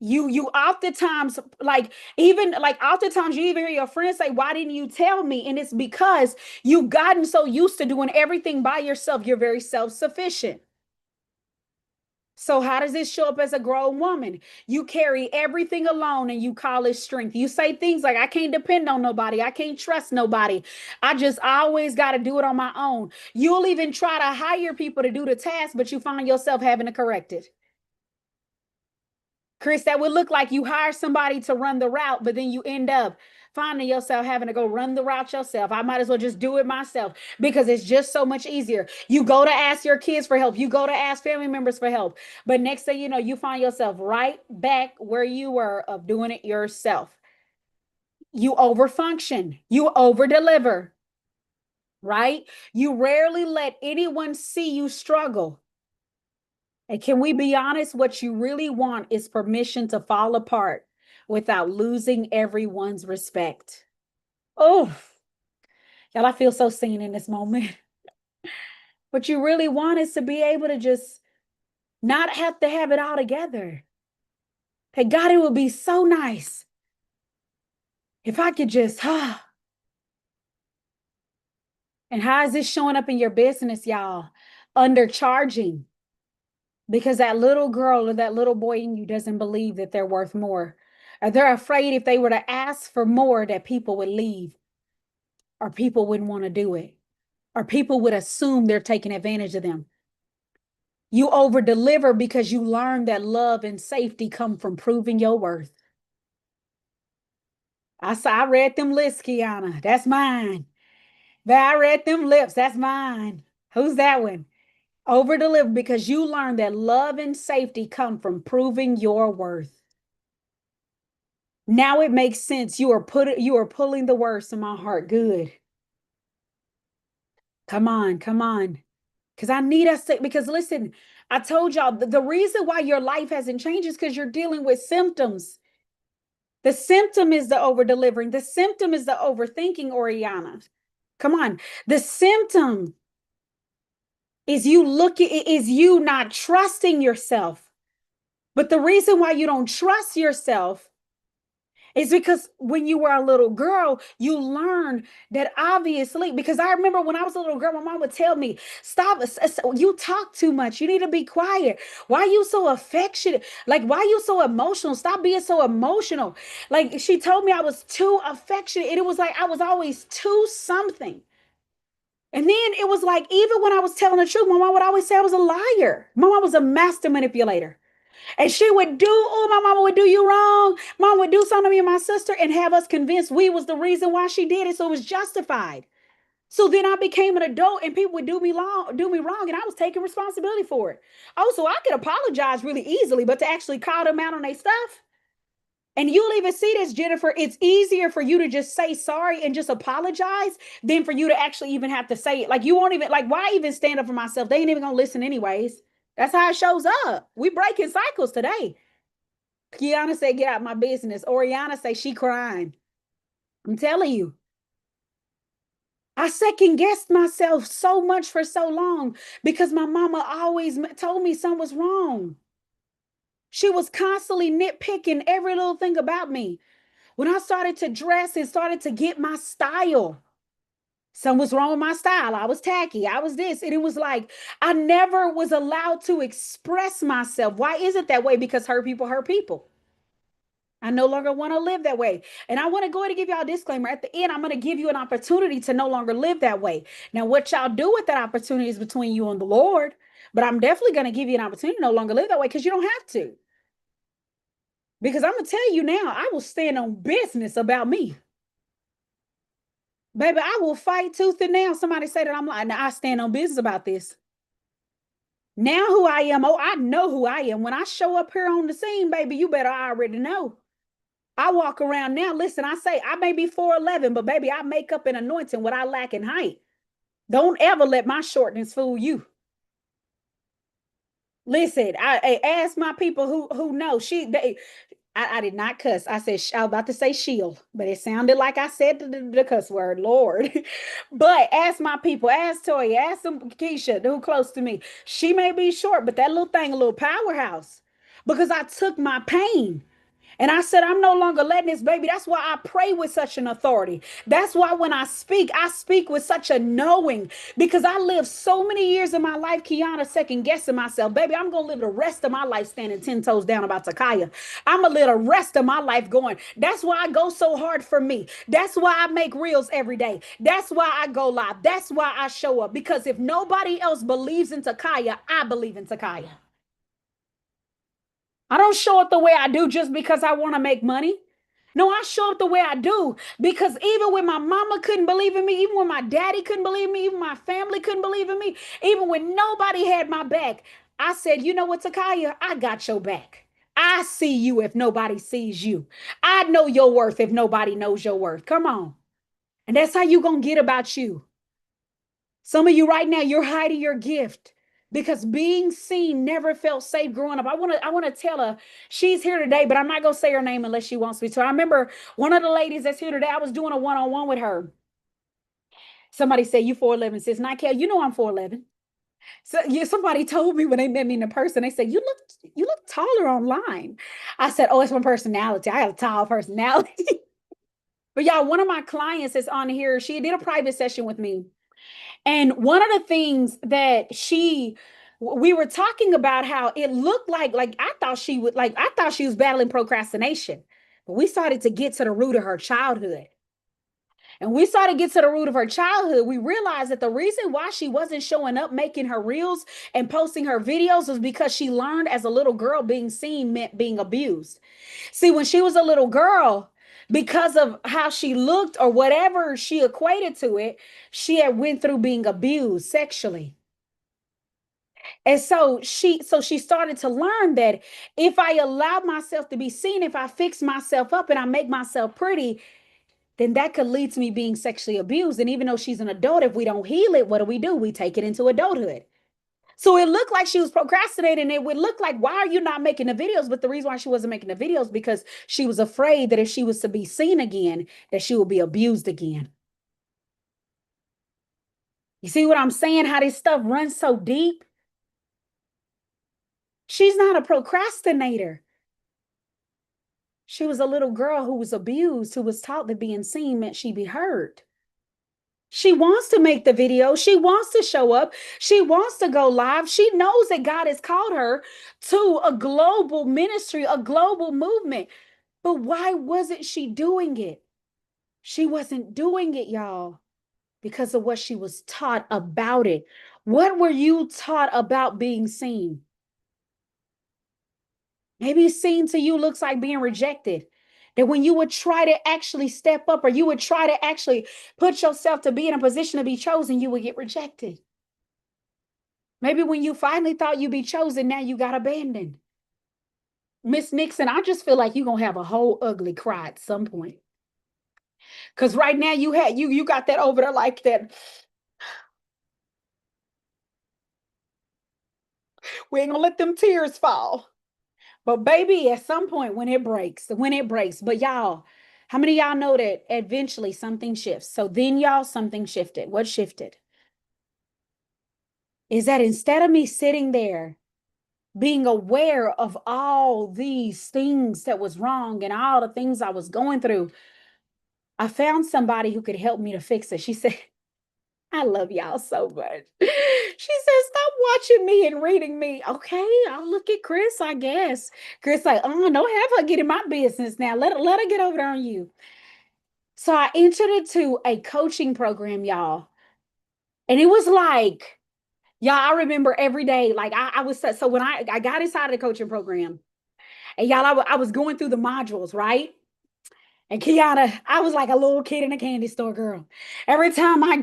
[SPEAKER 1] You oftentimes like even like oftentimes you even hear your friends say, why didn't you tell me? And it's because you've gotten so used to doing everything by yourself. You're very self-sufficient. So how does this show up as a grown woman? You carry everything alone and you call it strength. You say things like, I can't depend on nobody. I can't trust nobody. I just always got to do it on my own. You'll even try to hire people to do the task, but you find yourself having to correct it. Chris, that would look like you hire somebody to run the route, but then you end up finding yourself having to go run the route yourself. I might as well just do it myself because it's just so much easier. You go to ask your kids for help, you go to ask family members for help, but next thing you know, you find yourself right back where you were of doing it yourself. You overfunction, you over deliver. right? You rarely let anyone see you struggle. And can we be honest? What you really want is permission to fall apart without losing everyone's respect. Oh, y'all, I feel so seen in this moment. What you really want is to be able to just not have to have it all together. Hey, God, it would be so nice if I could just, and how is this showing up in your business, y'all? Undercharging because that little girl or that little boy in you doesn't believe that they're worth more. Or they're afraid if they were to ask for more that people would leave or people wouldn't want to do it or people would assume they're taking advantage of them. You over deliver because you learn that love and safety come from proving your worth. I read them lists, Kiana. That's mine. But I read them lips. That's mine. Who's that one? Over deliver because you learn that love and safety come from proving your worth. Now it makes sense. You are pulling the words to my heart. Good. Come on, come on. Because I need us to, because listen, I told y'all the reason why your life hasn't changed is because you're dealing with symptoms. The symptom is the over delivering. The symptom is the overthinking, Oriana. Come on. The symptom is you not trusting yourself. But the reason why you don't trust yourself is because when you were a little girl, you learned that obviously, because I remember when I was a little girl, my mom would tell me, stop, you talk too much. You need to be quiet. Why are you so affectionate? Like, why are you so emotional? Stop being so emotional. Like, she told me I was too affectionate. And it was like I was always too something. And then it was like, even when I was telling the truth, my mom would always say I was a liar. My mom was a master manipulator. And she would do, oh, my mama would do you wrong. Mom would do something to me and my sister and have us convinced we was the reason why she did it. So it was justified. So then I became an adult and people would do me wrong, and I was taking responsibility for it. Oh, so I could apologize really easily, but to actually call them out on their stuff. And you'll even see this, Jennifer. It's easier for you to just say sorry and just apologize than for you to actually even have to say it. Like, you won't even, like, why even stand up for myself? They ain't even gonna listen anyways. That's how it shows up. We breaking cycles today. Kiana said, get out my business. Oriana say she crying. I'm telling you. I second guessed myself so much for so long because my mama always told me something was wrong. She was constantly nitpicking every little thing about me. When I started to dress and started to get my style, something was wrong with my style. I was tacky. I was this. And it was like, I never was allowed to express myself. Why is it that way? Because hurt people hurt people. I no longer want to live that way. And I want to go ahead and give y'all a disclaimer. At the end, I'm going to give you an opportunity to no longer live that way. Now, what y'all do with that opportunity is between you and the Lord. But I'm definitely going to give you an opportunity to no longer live that way because you don't have to. Because I'm going to tell you now, I will stand on business about me. Baby, I will fight tooth and nail. Somebody say that I'm like, now I stand on business about this. Now who I am, oh, I know who I am. When I show up here on the scene, baby, you better already know. I walk around now. Listen, I say I may be 4'11, but baby, I make up an anointing what I lack in height. Don't ever let my shortness fool you. Listen, I ask my people who know. I did not cuss. I said I was about to say shield, but it sounded like I said the cuss word, Lord. But ask my people, ask Toya, ask them Keisha, who close to me. She may be short, but that little thing, a little powerhouse, because I took my pain. And I said, I'm no longer letting this baby. That's why I pray with such an authority. That's why when I speak with such a knowing because I lived so many years of my life, Kiana, second guessing myself. Baby, I'm going to live the rest of my life standing 10 toes down about Takaya. I'm going to live the rest of my life going. That's why I go so hard for me. That's why I make reels every day. That's why I go live. That's why I show up. Because if nobody else believes in Takaya, I believe in Takaya. I don't show up the way I do just because I want to make money. No, I show up the way I do because even when my mama couldn't believe in me, even when my daddy couldn't believe in me, even my family couldn't believe in me, even when nobody had my back, I said, you know what, Takaya, I got your back. I see you if nobody sees you. I know your worth if nobody knows your worth. Come on. And that's how you going to get about you. Some of you right now, you're hiding your gift because being seen never felt safe growing up. I want to tell her she's here today, but I'm not gonna say her name unless she wants me to. I remember one of the ladies that's here today, I was doing a one-on-one with her. Somebody said, you 4'11", sis. Nikel, you know I'm 4'11". So yeah, somebody told me when they met me in person, they said, you look taller online. I said, oh, it's my personality. I have a tall personality. But y'all, one of my clients is on here. She did a private session with me. And one of the things that we were talking about how it looked like I thought she was battling procrastination. But we started to get to the root of her childhood. And we started to get to the root of her childhood. We realized that the reason why she wasn't showing up, making her reels and posting her videos was because she learned as a little girl being seen meant being abused. See, when she was a little girl, because of how she looked or whatever she equated to it, she had went through being abused sexually. And so she started to learn that if I allow myself to be seen, if I fix myself up and I make myself pretty, then that could lead to me being sexually abused. And even though she's an adult, if we don't heal it, what do? We take it into adulthood. So it looked like she was procrastinating. It would look like, why are you not making the videos? But the reason why she wasn't making the videos because she was afraid that if she was to be seen again, that she would be abused again. You see what I'm saying? How this stuff runs so deep? She's not a procrastinator. She was a little girl who was abused, who was taught that being seen meant she be heard. She wants to make the video. She wants to show up. She wants to go live. She knows that God has called her to a global ministry, a global movement. But why wasn't she doing it? She wasn't doing it, y'all, because of what she was taught about it. What were you taught about being seen? Maybe seen to you looks like being rejected. That when you would try to actually step up or you would try to actually put yourself to be in a position to be chosen, you would get rejected. Maybe when you finally thought you'd be chosen, now you got abandoned. Miss Nixon, I just feel like you're gonna have a whole ugly cry at some point. Cause right now you got that over there like that. We ain't gonna let them tears fall. But baby, at some point when it breaks. But y'all, how many of y'all know that eventually something shifts? So then y'all, something shifted. What shifted? Is that instead of me sitting there being aware of all these things that was wrong and all the things I was going through, I found somebody who could help me to fix it. She said, I love y'all so much. She said, stop watching me and reading me. Okay, I'll look at Chris, I guess. Chris like, oh, don't have her get in my business now. Let her get over there on you. So I entered into a coaching program, y'all. And it was like, y'all, I remember every day, like I was, so when I got inside of the coaching program, and y'all, I was going through the modules, right? And Kiana, I was like a little kid in a candy store, girl. Every time I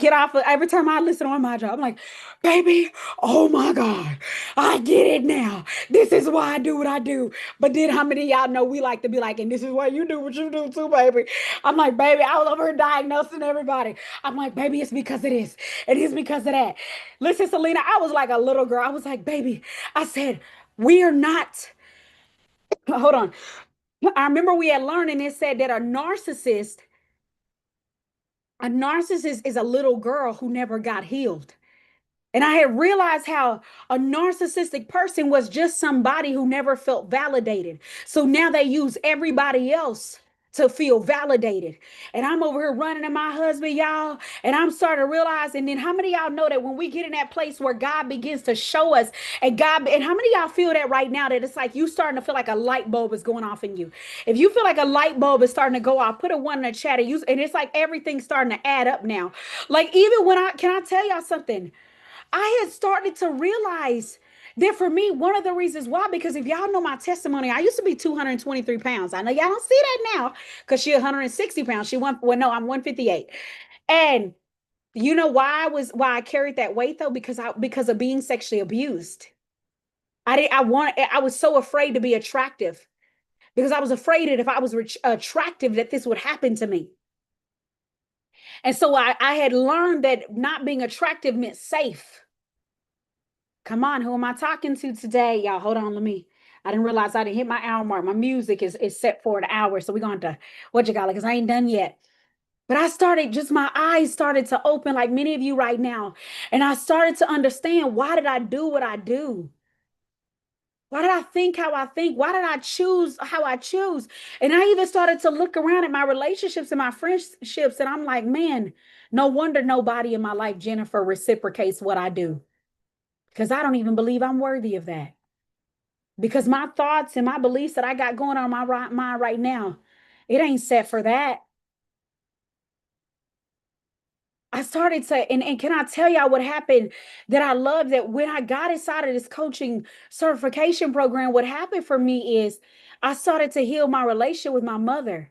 [SPEAKER 1] listen on my job, I'm like, baby, oh my God, I get it now. This is why I do what I do. But then how many of y'all know we like to be like, and this is why you do what you do too, baby. I'm like, baby, I was over here diagnosing everybody. I'm like, baby, it's because of this. It is because of that. Listen, Selena, I was like a little girl. I was like, baby, I said, we are not, hold on. I remember we had learned and it said that a narcissist is a little girl who never got healed. And I had realized how a narcissistic person was just somebody who never felt validated. So now they use everybody else to feel validated. And I'm over here running to my husband, y'all. And I'm starting to realize, and then how many of y'all know that when we get in that place where God begins to show us and how many of y'all feel that right now that it's like you starting to feel like a light bulb is going off in you? If you feel like a light bulb is starting to go off, put a one in the chat and it's like everything's starting to add up now. Like even when can I tell y'all something? I had started to realize that for me, one of the reasons why, because if y'all know my testimony, I used to be 223 pounds. I know y'all don't see that now because she's 160 pounds. Well, no, I'm 158. And you know why I carried that weight though? Because of being sexually abused. I was so afraid to be attractive because I was afraid that if I was attractive, that this would happen to me. And so I had learned that not being attractive meant safe. Come on, who am I talking to today? Y'all, hold on, let me. I didn't realize I didn't hit my hour mark. My music is set for an hour. So we're going to, what you got, because I ain't done yet. But I started, just my eyes started to open like many of you right now. And I started to understand, why did I do what I do? Why did I think how I think? Why did I choose how I choose? And I even started to look around at my relationships and my friendships. And I'm like, man, no wonder nobody in my life, Jennifer, reciprocates what I do. Because I don't even believe I'm worthy of that. Because my thoughts and my beliefs that I got going on in my mind right now, it ain't set for that. I started to, and can I tell y'all what happened that I love, that when I got inside of this coaching certification program, what happened for me is I started to heal my relationship with my mother,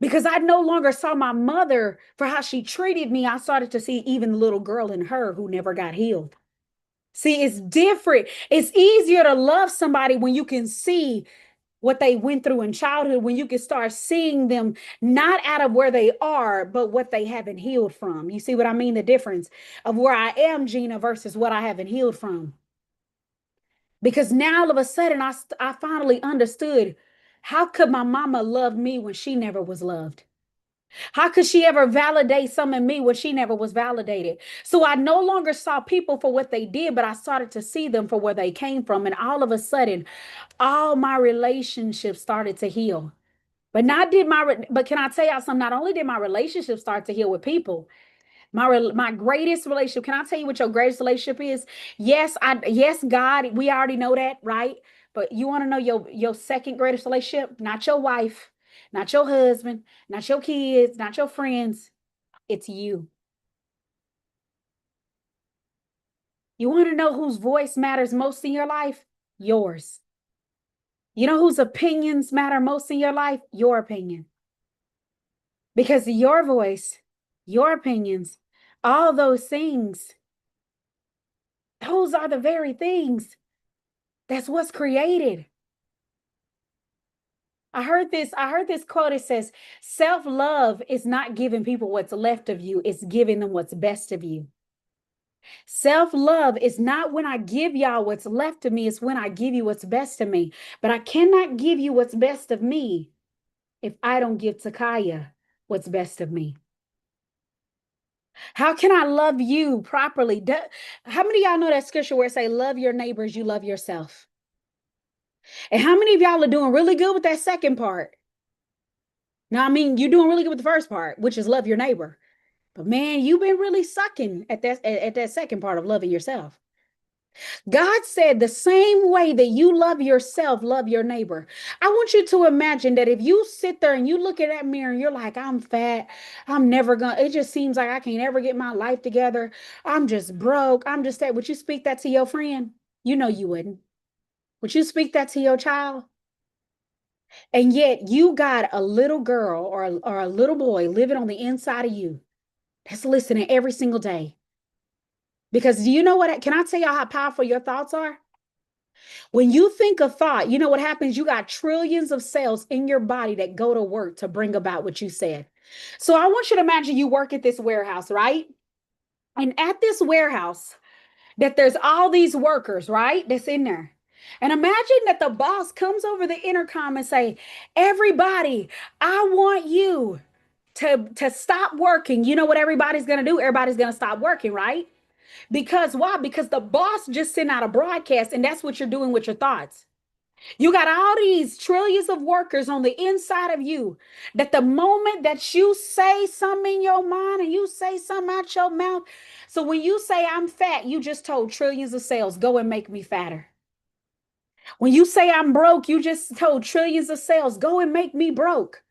[SPEAKER 1] because I no longer saw my mother for how she treated me. I started to see even the little girl in her who never got healed. See, it's different. It's easier to love somebody when you can see what they went through in childhood, when you can start seeing them not out of where they are, but what they haven't healed from. You see what I mean? The difference of where I am, Gina, versus what I haven't healed from. Because now all of a sudden I finally understood, how could my mama love me when she never was loved? How could she ever validate some in me when she never was validated? So I no longer saw people for what they did, but I started to see them for where they came from. And all of a sudden, all my relationships started to heal. But can I tell y'all something? Not only did my relationship start to heal with people, my greatest relationship. Can I tell you what your greatest relationship is? Yes, God. We already know that, right? But you want to know your second greatest relationship? Not your wife, not your husband, not your kids, not your friends. It's you. You want to know whose voice matters most in your life? Yours. You know whose opinions matter most in your life? Your opinion. Because your voice, your opinions, all those things, those are the very things. That's what's created. I heard this quote. It says, self-love is not giving people what's left of you, it's giving them what's best of you. Self-love is not when I give y'all what's left of me, it's when I give you what's best of me. But I cannot give you what's best of me if I don't give Takaya what's best of me. How can I love you properly? How many of y'all know that scripture where it say, love your neighbors, you love yourself? And how many of y'all are doing really good with that second part? Now, I mean, you're doing really good with the first part, which is love your neighbor. But man, you've been really sucking at that second part of loving yourself. God said the same way that you love yourself, love your neighbor. I want you to imagine that if you sit there and you look at that mirror and you're like, I'm fat, I'm never gonna, it just seems like I can't ever get my life together. I'm just broke. I'm just that. Would you speak that to your friend? You know you wouldn't. Would you speak that to your child? And yet you got a little girl or a little boy living on the inside of you that's listening every single day. Because do you know what? Can I tell y'all how powerful your thoughts are? When you think a thought, you know what happens? You got trillions of cells in your body that go to work to bring about what you said. So I want you to imagine you work at this warehouse, right? And at this warehouse, that there's all these workers, right? That's in there. And imagine that the boss comes over the intercom and say, everybody, I want you to stop working. You know what everybody's going to do? Everybody's going to stop working, right? Because why? Because the boss just sent out a broadcast, and that's what you're doing with your thoughts. You got all these trillions of workers on the inside of you that the moment that you say something in your mind and you say something out your mouth, so when you say I'm fat, you just told trillions of cells, go and make me fatter. When you say I'm broke, you just told trillions of cells, go and make me broke.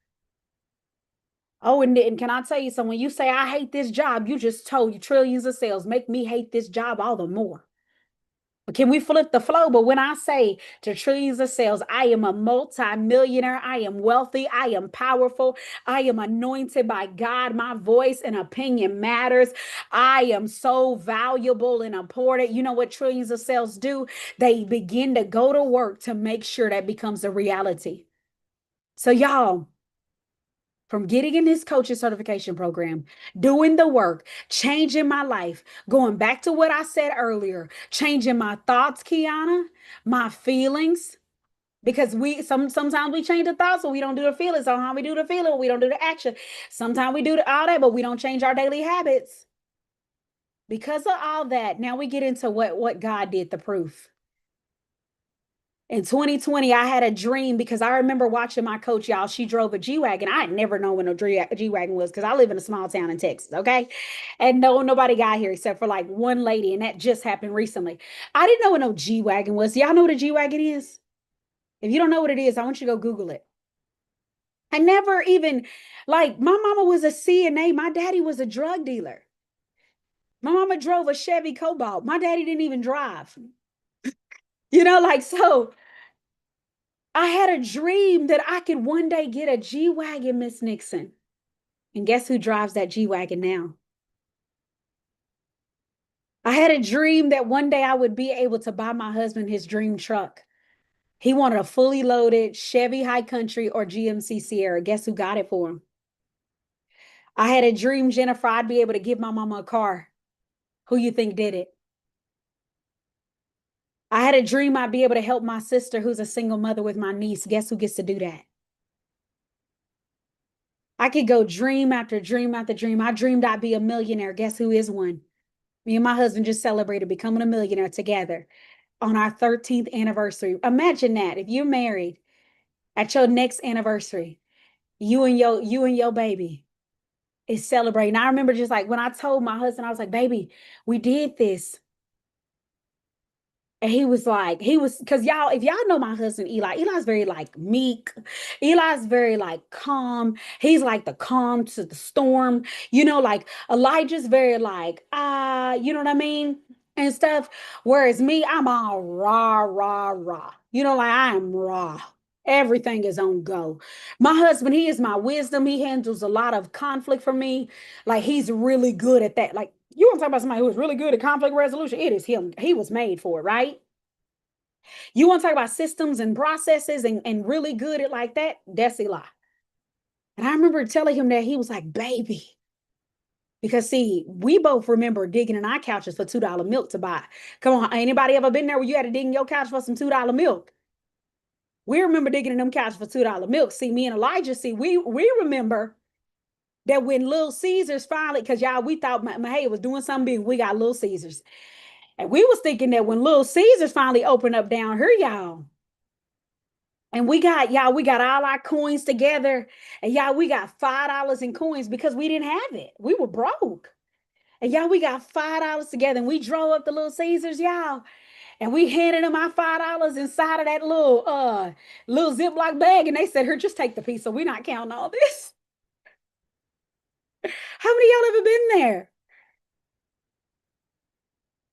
[SPEAKER 1] Oh, and can I tell you something? When you say I hate this job, you just told you trillions of cells, make me hate this job all the more. But can we flip the flow? But when I say to trillions of cells, I am a multi-millionaire, I am wealthy, I am powerful, I am anointed by God, my voice and opinion matters. I am so valuable and important. You know what trillions of cells do? They begin to go to work to make sure that becomes a reality. So, y'all, from getting in this coaching certification program, doing the work, changing my life, going back to what I said earlier, changing my thoughts, Kiana, my feelings, because sometimes we change the thoughts, but we don't do the feelings. So how we do the feeling, we don't do the action. Sometimes we do all that, but we don't change our daily habits. Because of all that, now we get into what God did, the proof. In 2020, I had a dream because I remember watching my coach, y'all. She drove a G Wagon. I had never known what a G Wagon was because I live in a small town in Texas, okay? And nobody got here except for like one lady, and that just happened recently. I didn't know what no G Wagon was. Y'all know what a G Wagon is? If you don't know what it is, I want you to go Google it. I never even, like, my mama was a CNA. My daddy was a drug dealer. My mama drove a Chevy Cobalt. My daddy didn't even drive. Like, so I had a dream that I could one day get a G Wagon, Miss Nixon. And guess who drives that G Wagon now? I had a dream that one day I would be able to buy my husband his dream truck. He wanted a fully loaded Chevy High Country or GMC Sierra. Guess who got it for him? I had a dream, Jennifer, I'd be able to give my mama a car. Who you think did it? I had a dream I'd be able to help my sister who's a single mother with my niece. Guess who gets to do that? I could go dream after dream after dream. I dreamed I'd be a millionaire. Guess who is one? Me and my husband just celebrated becoming a millionaire together on our 13th anniversary. Imagine that if you're married at your next anniversary, you and your baby is celebrating. I remember just like when I told my husband, I was like, baby, we did this. And because y'all, if y'all know my husband, Eli's very like meek. Eli's very like calm. He's like the calm to the storm. Like Elijah's very like, you know what I mean? And stuff. Whereas me, I'm all rah, rah, rah. Like I am raw. Everything is on go. My husband, he is my wisdom. He handles a lot of conflict for me. Like he's really good at that. Like you want to talk about somebody who is really good at conflict resolution? It is him. He was made for it, right? You want to talk about systems and processes and really good at like that? That's Eli. And I remember telling him that he was like, baby. Because see, we both remember digging in our couches for $2 milk to buy. Come on, anybody ever been there where you had to dig in your couch for some $2 milk? We remember digging in them couches for $2 milk. See, me and Elijah, we remember that when Little Caesars finally, because y'all, we thought Mahaya was doing something big, we got Little Caesars. And we was thinking that when Little Caesars finally opened up down here, y'all, and we got all our coins together, and y'all, we got $5 in coins because we didn't have it. We were broke. And y'all, we got $5 together, and we drove up to Little Caesars, y'all, and we handed them our $5 inside of that little Ziploc bag, and they said, "Here, just take the piece, so we're not counting all this." How many of y'all ever been there?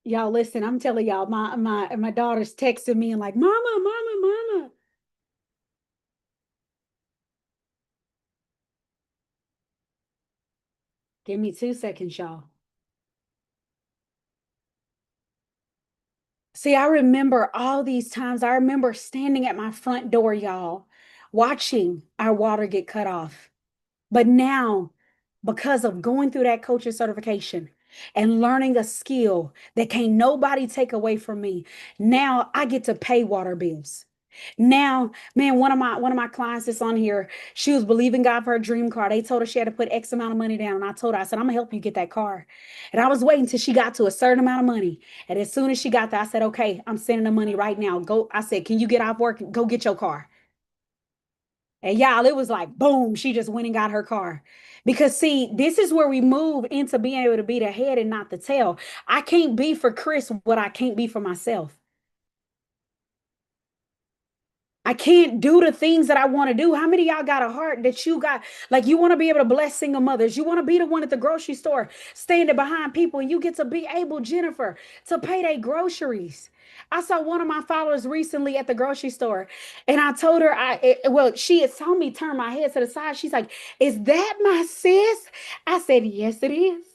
[SPEAKER 1] Y'all, listen, I'm telling y'all, my daughter's texting me and like, "Mama, mama, mama." Give me 2 seconds, y'all. See, I remember all these times. I remember standing at my front door, y'all, watching our water get cut off. But now, because of going through that coaching certification and learning a skill that can't nobody take away from me, now I get to pay water bills. Now, man, one of my clients that's on here, she was believing God for her dream car. They told her she had to put X amount of money down. And I told her, I said, I'm gonna help you get that car. And I was waiting till she got to a certain amount of money. And as soon as she got there, I said, okay, I'm sending the money right now. Go. I said, can you get off work? Go get your car. And y'all, it was like, boom, she just went and got her car. Because see, this is where we move into being able to be the head and not the tail. I can't be for Chris what I can't be for myself. I can't do the things that I want to do. How many of y'all got a heart that you got? Like you want to be able to bless single mothers. You want to be the one at the grocery store standing behind people and you get to be able, Jennifer, to pay their groceries. I saw one of my followers recently at the grocery store and I told her, she had saw me turn my head to the side. She's like, is that my sis? I said, yes, it is.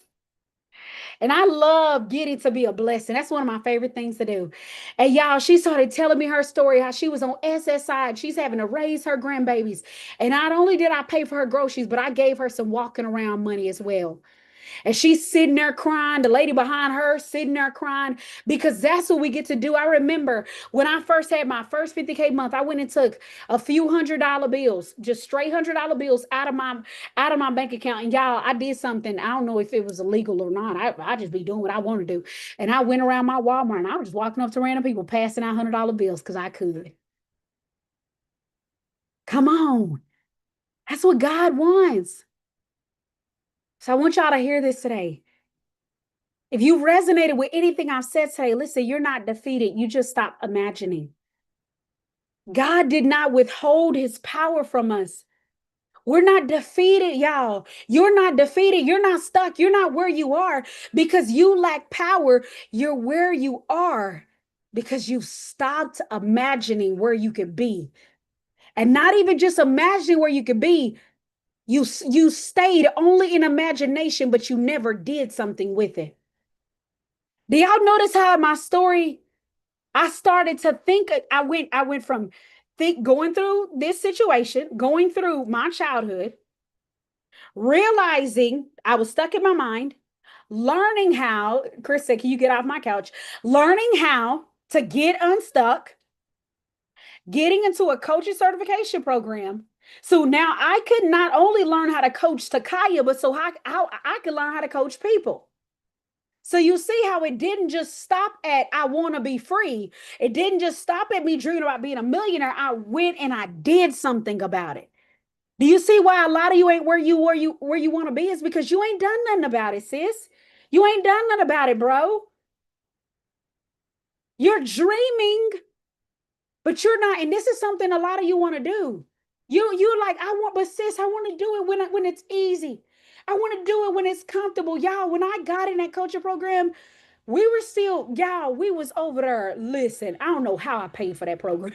[SPEAKER 1] And I love getting to be a blessing. That's one of my favorite things to do. And y'all, she started telling me her story, how she was on SSI and she's having to raise her grandbabies. And not only did I pay for her groceries, but I gave her some walking around money as well. And she's sitting there crying. The lady behind her sitting there crying because that's what we get to do. I remember when I first had my first 50K month, I went and took a few $100 bills, just straight $100 bills out of my bank account. And y'all, I did something. I don't know if it was illegal or not. I just be doing what I want to do. And I went around my Walmart and I was just walking up to random people passing out $100 bills because I could. Come on. That's what God wants. So I want y'all to hear this today. If you resonated with anything I've said today, listen, you're not defeated. You just stop imagining. God did not withhold his power from us. We're not defeated, y'all. You're not defeated. You're not stuck. You're not where you are because you lack power. You're where you are because you stopped imagining where you could be. And not even just imagining where you could be. You stayed only in imagination, but you never did something with it. Do y'all notice how my story, I started to think, I went from going through this situation, going through my childhood, realizing I was stuck in my mind, learning how, Chris said, can you get off my couch? Learning how to get unstuck, getting into a coaching certification program. So now I could not only learn how to coach Takaya, but so how I could learn how to coach people. So you see how it didn't just stop at I want to be free. It didn't just stop at me dreaming about being a millionaire. I went and I did something about it. Do you see why a lot of you ain't where you want to be? Is because you ain't done nothing about it, sis. You ain't done nothing about it, bro. You're dreaming, but you're not. And this is something a lot of you want to do. You're like, I want, but sis, I want to do it when it's easy. I want to do it when it's comfortable. Y'all, when I got in that coaching program, we were still, y'all, we was over there. Listen, I don't know how I paid for that program.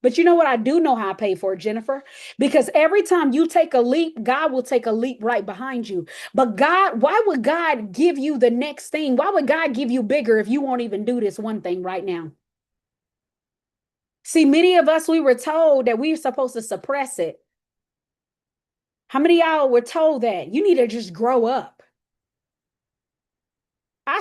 [SPEAKER 1] But you know what? I do know how I pay for it, Jennifer, because every time you take a leap, God will take a leap right behind you. But God, why would God give you the next thing? Why would God give you bigger if you won't even do this one thing right now? See, many of us, we were told that we were supposed to suppress it. How many of y'all were told that? You need to just grow up. I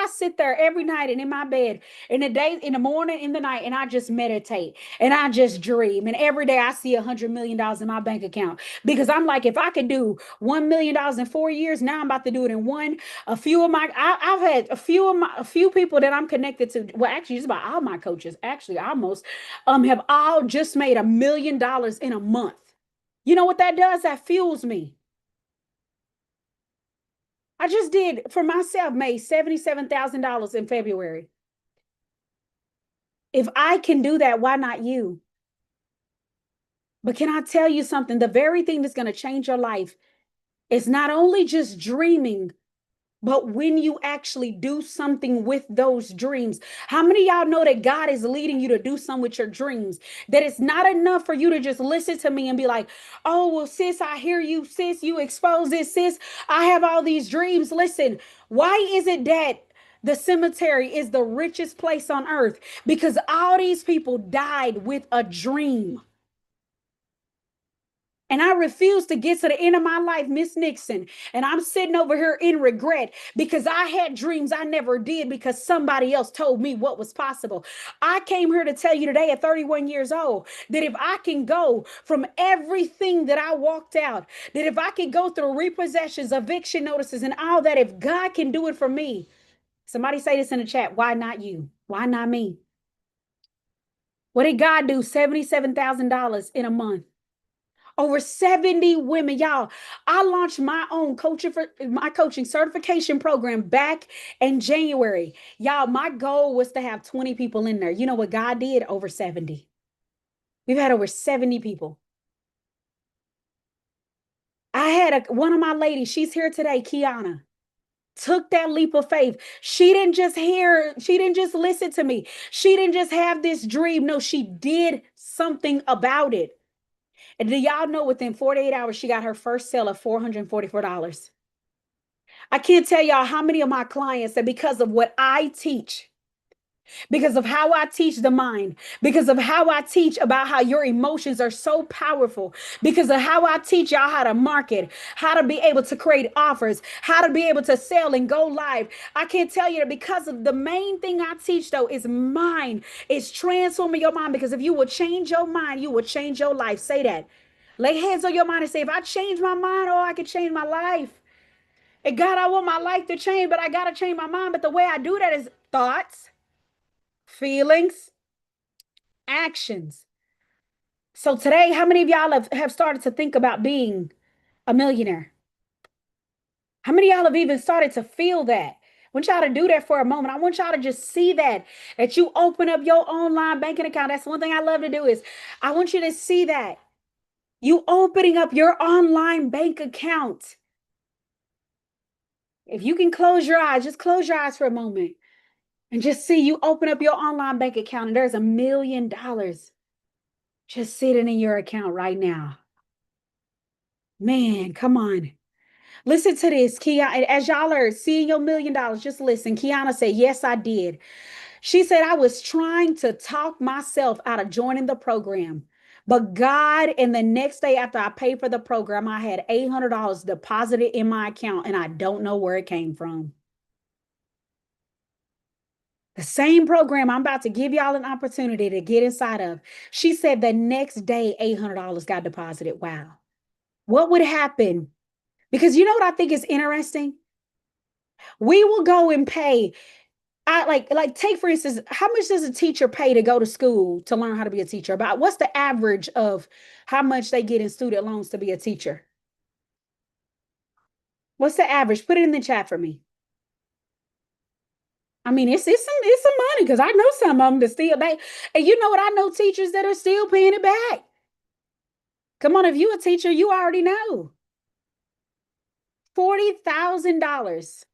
[SPEAKER 1] sit there every night and in my bed in the day, in the morning, in the night, and I just meditate and I just dream. And every day I see $100 million in my bank account because I'm like, if I could do $1 million in 4 years, now I'm about to do it in one. I've had a few people that I'm connected to. Well, actually, just about all my coaches, actually, almost, have all just made $1 million in a month. You know what that does? That fuels me. I just did for myself, made $77,000 in February. If I can do that, why not you? But can I tell you something? The very thing that's going to change your life is not only just dreaming, but when you actually do something with those dreams. How many of y'all know that God is leading you to do something with your dreams? That it's not enough for you to just listen to me and be like, oh, well, sis, I hear you, sis, you expose this, sis. I have all these dreams. Listen, why is it that the cemetery is the richest place on earth? Because all these people died with a dream. And I refuse to get to the end of my life, Miss Nixon. And I'm sitting over here in regret because I had dreams I never did because somebody else told me what was possible. I came here to tell you today at 31 years old that if I can go from everything that I walked out, that if I can go through repossessions, eviction notices, and all that, if God can do it for me, somebody say this in the chat. Why not you? Why not me? What did God do? $77,000 in a month. Over 70 women, y'all. I launched my own coaching certification program back in January. Y'all, my goal was to have 20 people in there. You know what God did? Over 70. We've had over 70 people. I had one of my ladies, she's here today, Kiana, took that leap of faith. She didn't just listen to me. She didn't just have this dream. No, she did something about it. And do y'all know within 48 hours, she got her first sale of $444? I can't tell y'all how many of my clients that because of what I teach, because of how I teach the mind, because of how I teach about how your emotions are so powerful, because of how I teach y'all how to market, how to be able to create offers, how to be able to sell and go live. I can't tell you that because of the main thing I teach though is mind, is transforming your mind. Because if you will change your mind, you will change your life. Say that. Lay hands on your mind and say, if I change my mind, oh, I can change my life. And God, I want my life to change, but I got to change my mind. But the way I do that is thoughts, feelings, actions. So today, how many of y'all have started to think about being a millionaire? How many of y'all have even started to feel that? I want y'all to do that for a moment. I want y'all to just see that you open up your online banking account. That's one thing I love to do is I want you to see that you opening up your online bank account. If you can close your eyes, just close your eyes for a moment and just see you open up your online bank account and there's $1 million just sitting in your account right now. Man, come on. Listen to this, Kiana. As y'all are seeing your $1 million, just listen. Kiana said, yes, I did. She said, I was trying to talk myself out of joining the program. But God, and the next day after I paid for the program, I had $800 deposited in my account and I don't know where it came from. The same program I'm about to give y'all an opportunity to get inside of. She said the next day, $800 got deposited. Wow. What would happen? Because you know what I think is interesting? We will go and pay. I like take for instance, how much does a teacher pay to go to school to learn how to be a teacher? About what's the average of how much they get in student loans to be a teacher? What's the average? Put it in the chat for me. I mean, it's some money because I know some of them that still they and you know what? I know teachers that are still paying it back. Come on, if you a teacher, you already know. $40,000.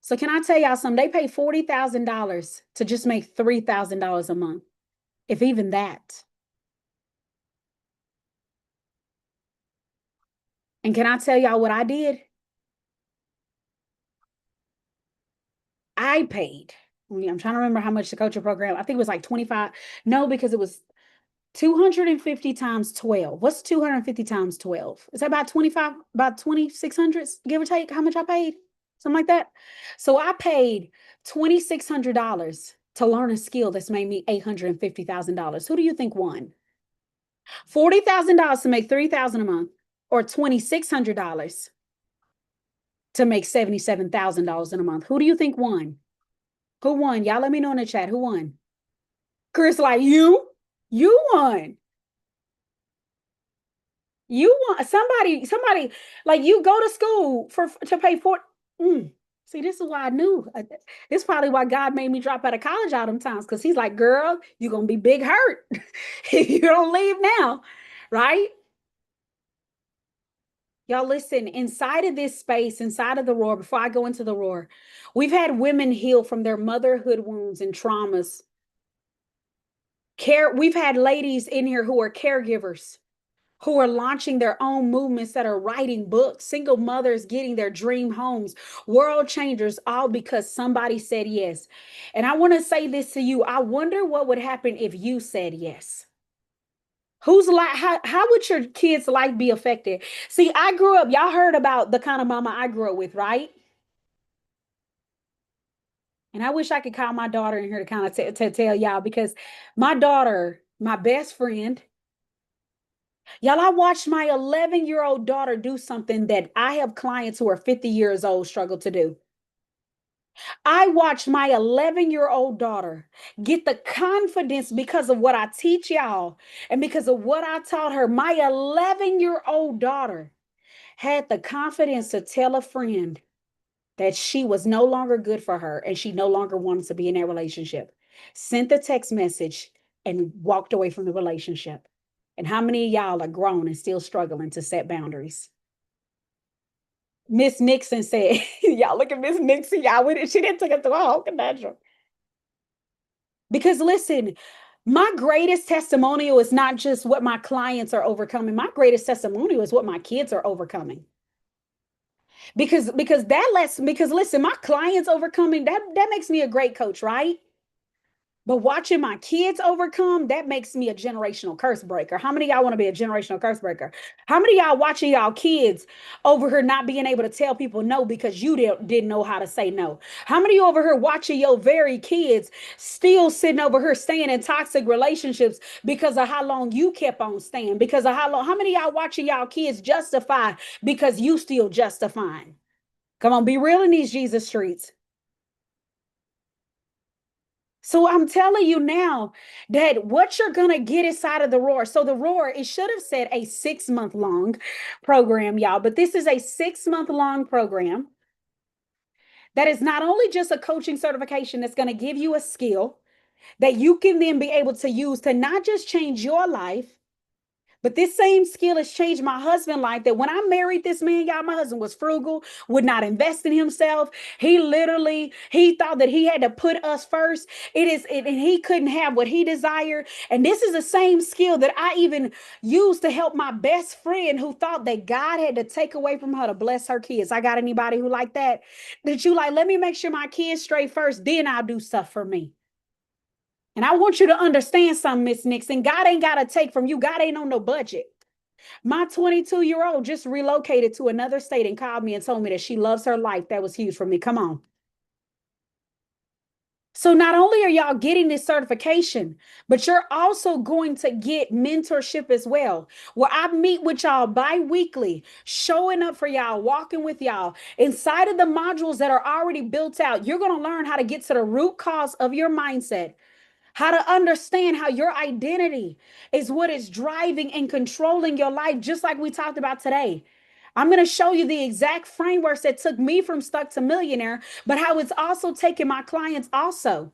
[SPEAKER 1] So can I tell y'all something? They pay $40,000 to just make $3,000 a month, if even that. And can I tell y'all what I did? I paid. I'm trying to remember how much the coaching program. I think it was like 25. No, because it was 250 times 12. What's 250 times 12? Is that about 25, about 2,600, give or take? How much I paid? Something like that. So I paid $2,600 to learn a skill that's made me $850,000. Who do you think won? $40,000 to make $3,000 a month, or $2,600 to make $77,000 in a month. Who do you think won? Who won? Y'all let me know in the chat. Who won? Chris, like you won. You want somebody like you go to school for to pay for. See, this is why I knew. This is probably why God made me drop out of college all them times, because he's like, girl, you're gonna be big hurt if you don't leave now, right? Y'all listen, inside of this space, inside of the roar, before I go into the roar, we've had women heal from their motherhood wounds and traumas. We've had ladies in here who are caregivers, who are launching their own movements, that are writing books, single mothers getting their dream homes, world changers, all because somebody said yes. And I want to say this to you. I wonder what would happen if you said yes. Who's like, how would your kids' life be affected? See, I grew up, y'all heard about the kind of mama I grew up with, right? And I wish I could call my daughter in here to kind of to tell y'all, because my daughter, my best friend, y'all, I watched my 11-year-old daughter do something that I have clients who are 50 years old struggle to do. I watched my 11-year-old daughter get the confidence because of what I teach y'all and because of what I taught her. My 11-year-old daughter had the confidence to tell a friend that she was no longer good for her and she no longer wanted to be in that relationship. Sent the text message and walked away from the relationship. And how many of y'all are grown and still struggling to set boundaries? Miss Nixon said, y'all look at Miss Nixon, y'all with it. She didn't take it through a whole conundrum. Because listen, my greatest testimonial is not just what my clients are overcoming. My greatest testimonial is what my kids are overcoming. Because listen, my clients overcoming that makes me a great coach, right? But watching my kids overcome, that makes me a generational curse breaker. How many of y'all want to be a generational curse breaker? How many of y'all watching y'all kids over here not being able to tell people no because you didn't know how to say no? How many of you over here watching your very kids still sitting over here staying in toxic relationships because of how long you kept on staying? Because of how long, how many of y'all watching y'all kids justify because you still justifying? Come on, be real in these Jesus streets. So I'm telling you now that what you're gonna get inside of the roar. So the roar, it should have said a 6 month long program, y'all, but this is a 6 month long program that is not only just a coaching certification that's gonna give you a skill that you can then be able to use to not just change your life, but this same skill has changed my husband's life. That when I married this man, y'all, my husband was frugal, would not invest in himself. He thought that he had to put us first. And he couldn't have what he desired. And this is the same skill that I even used to help my best friend who thought that God had to take away from her to bless her kids. I got anybody who like that? That you like, let me make sure my kids straight first, then I'll do stuff for me. And I want you to understand something, Miss Nixon. God ain't got to take from you. God ain't on no budget. My 22-year-old just relocated to another state and called me and told me that she loves her life. That was huge for me. Come on. So not only are y'all getting this certification, but you're also going to get mentorship as well. Where I meet with y'all bi-weekly, showing up for y'all, walking with y'all. Inside of the modules that are already built out, you're going to learn how to get to the root cause of your mindset, how to understand how your identity is what is driving and controlling your life, just like we talked about today. I'm going to show you the exact frameworks that took me from stuck to millionaire, but how it's also taken my clients also.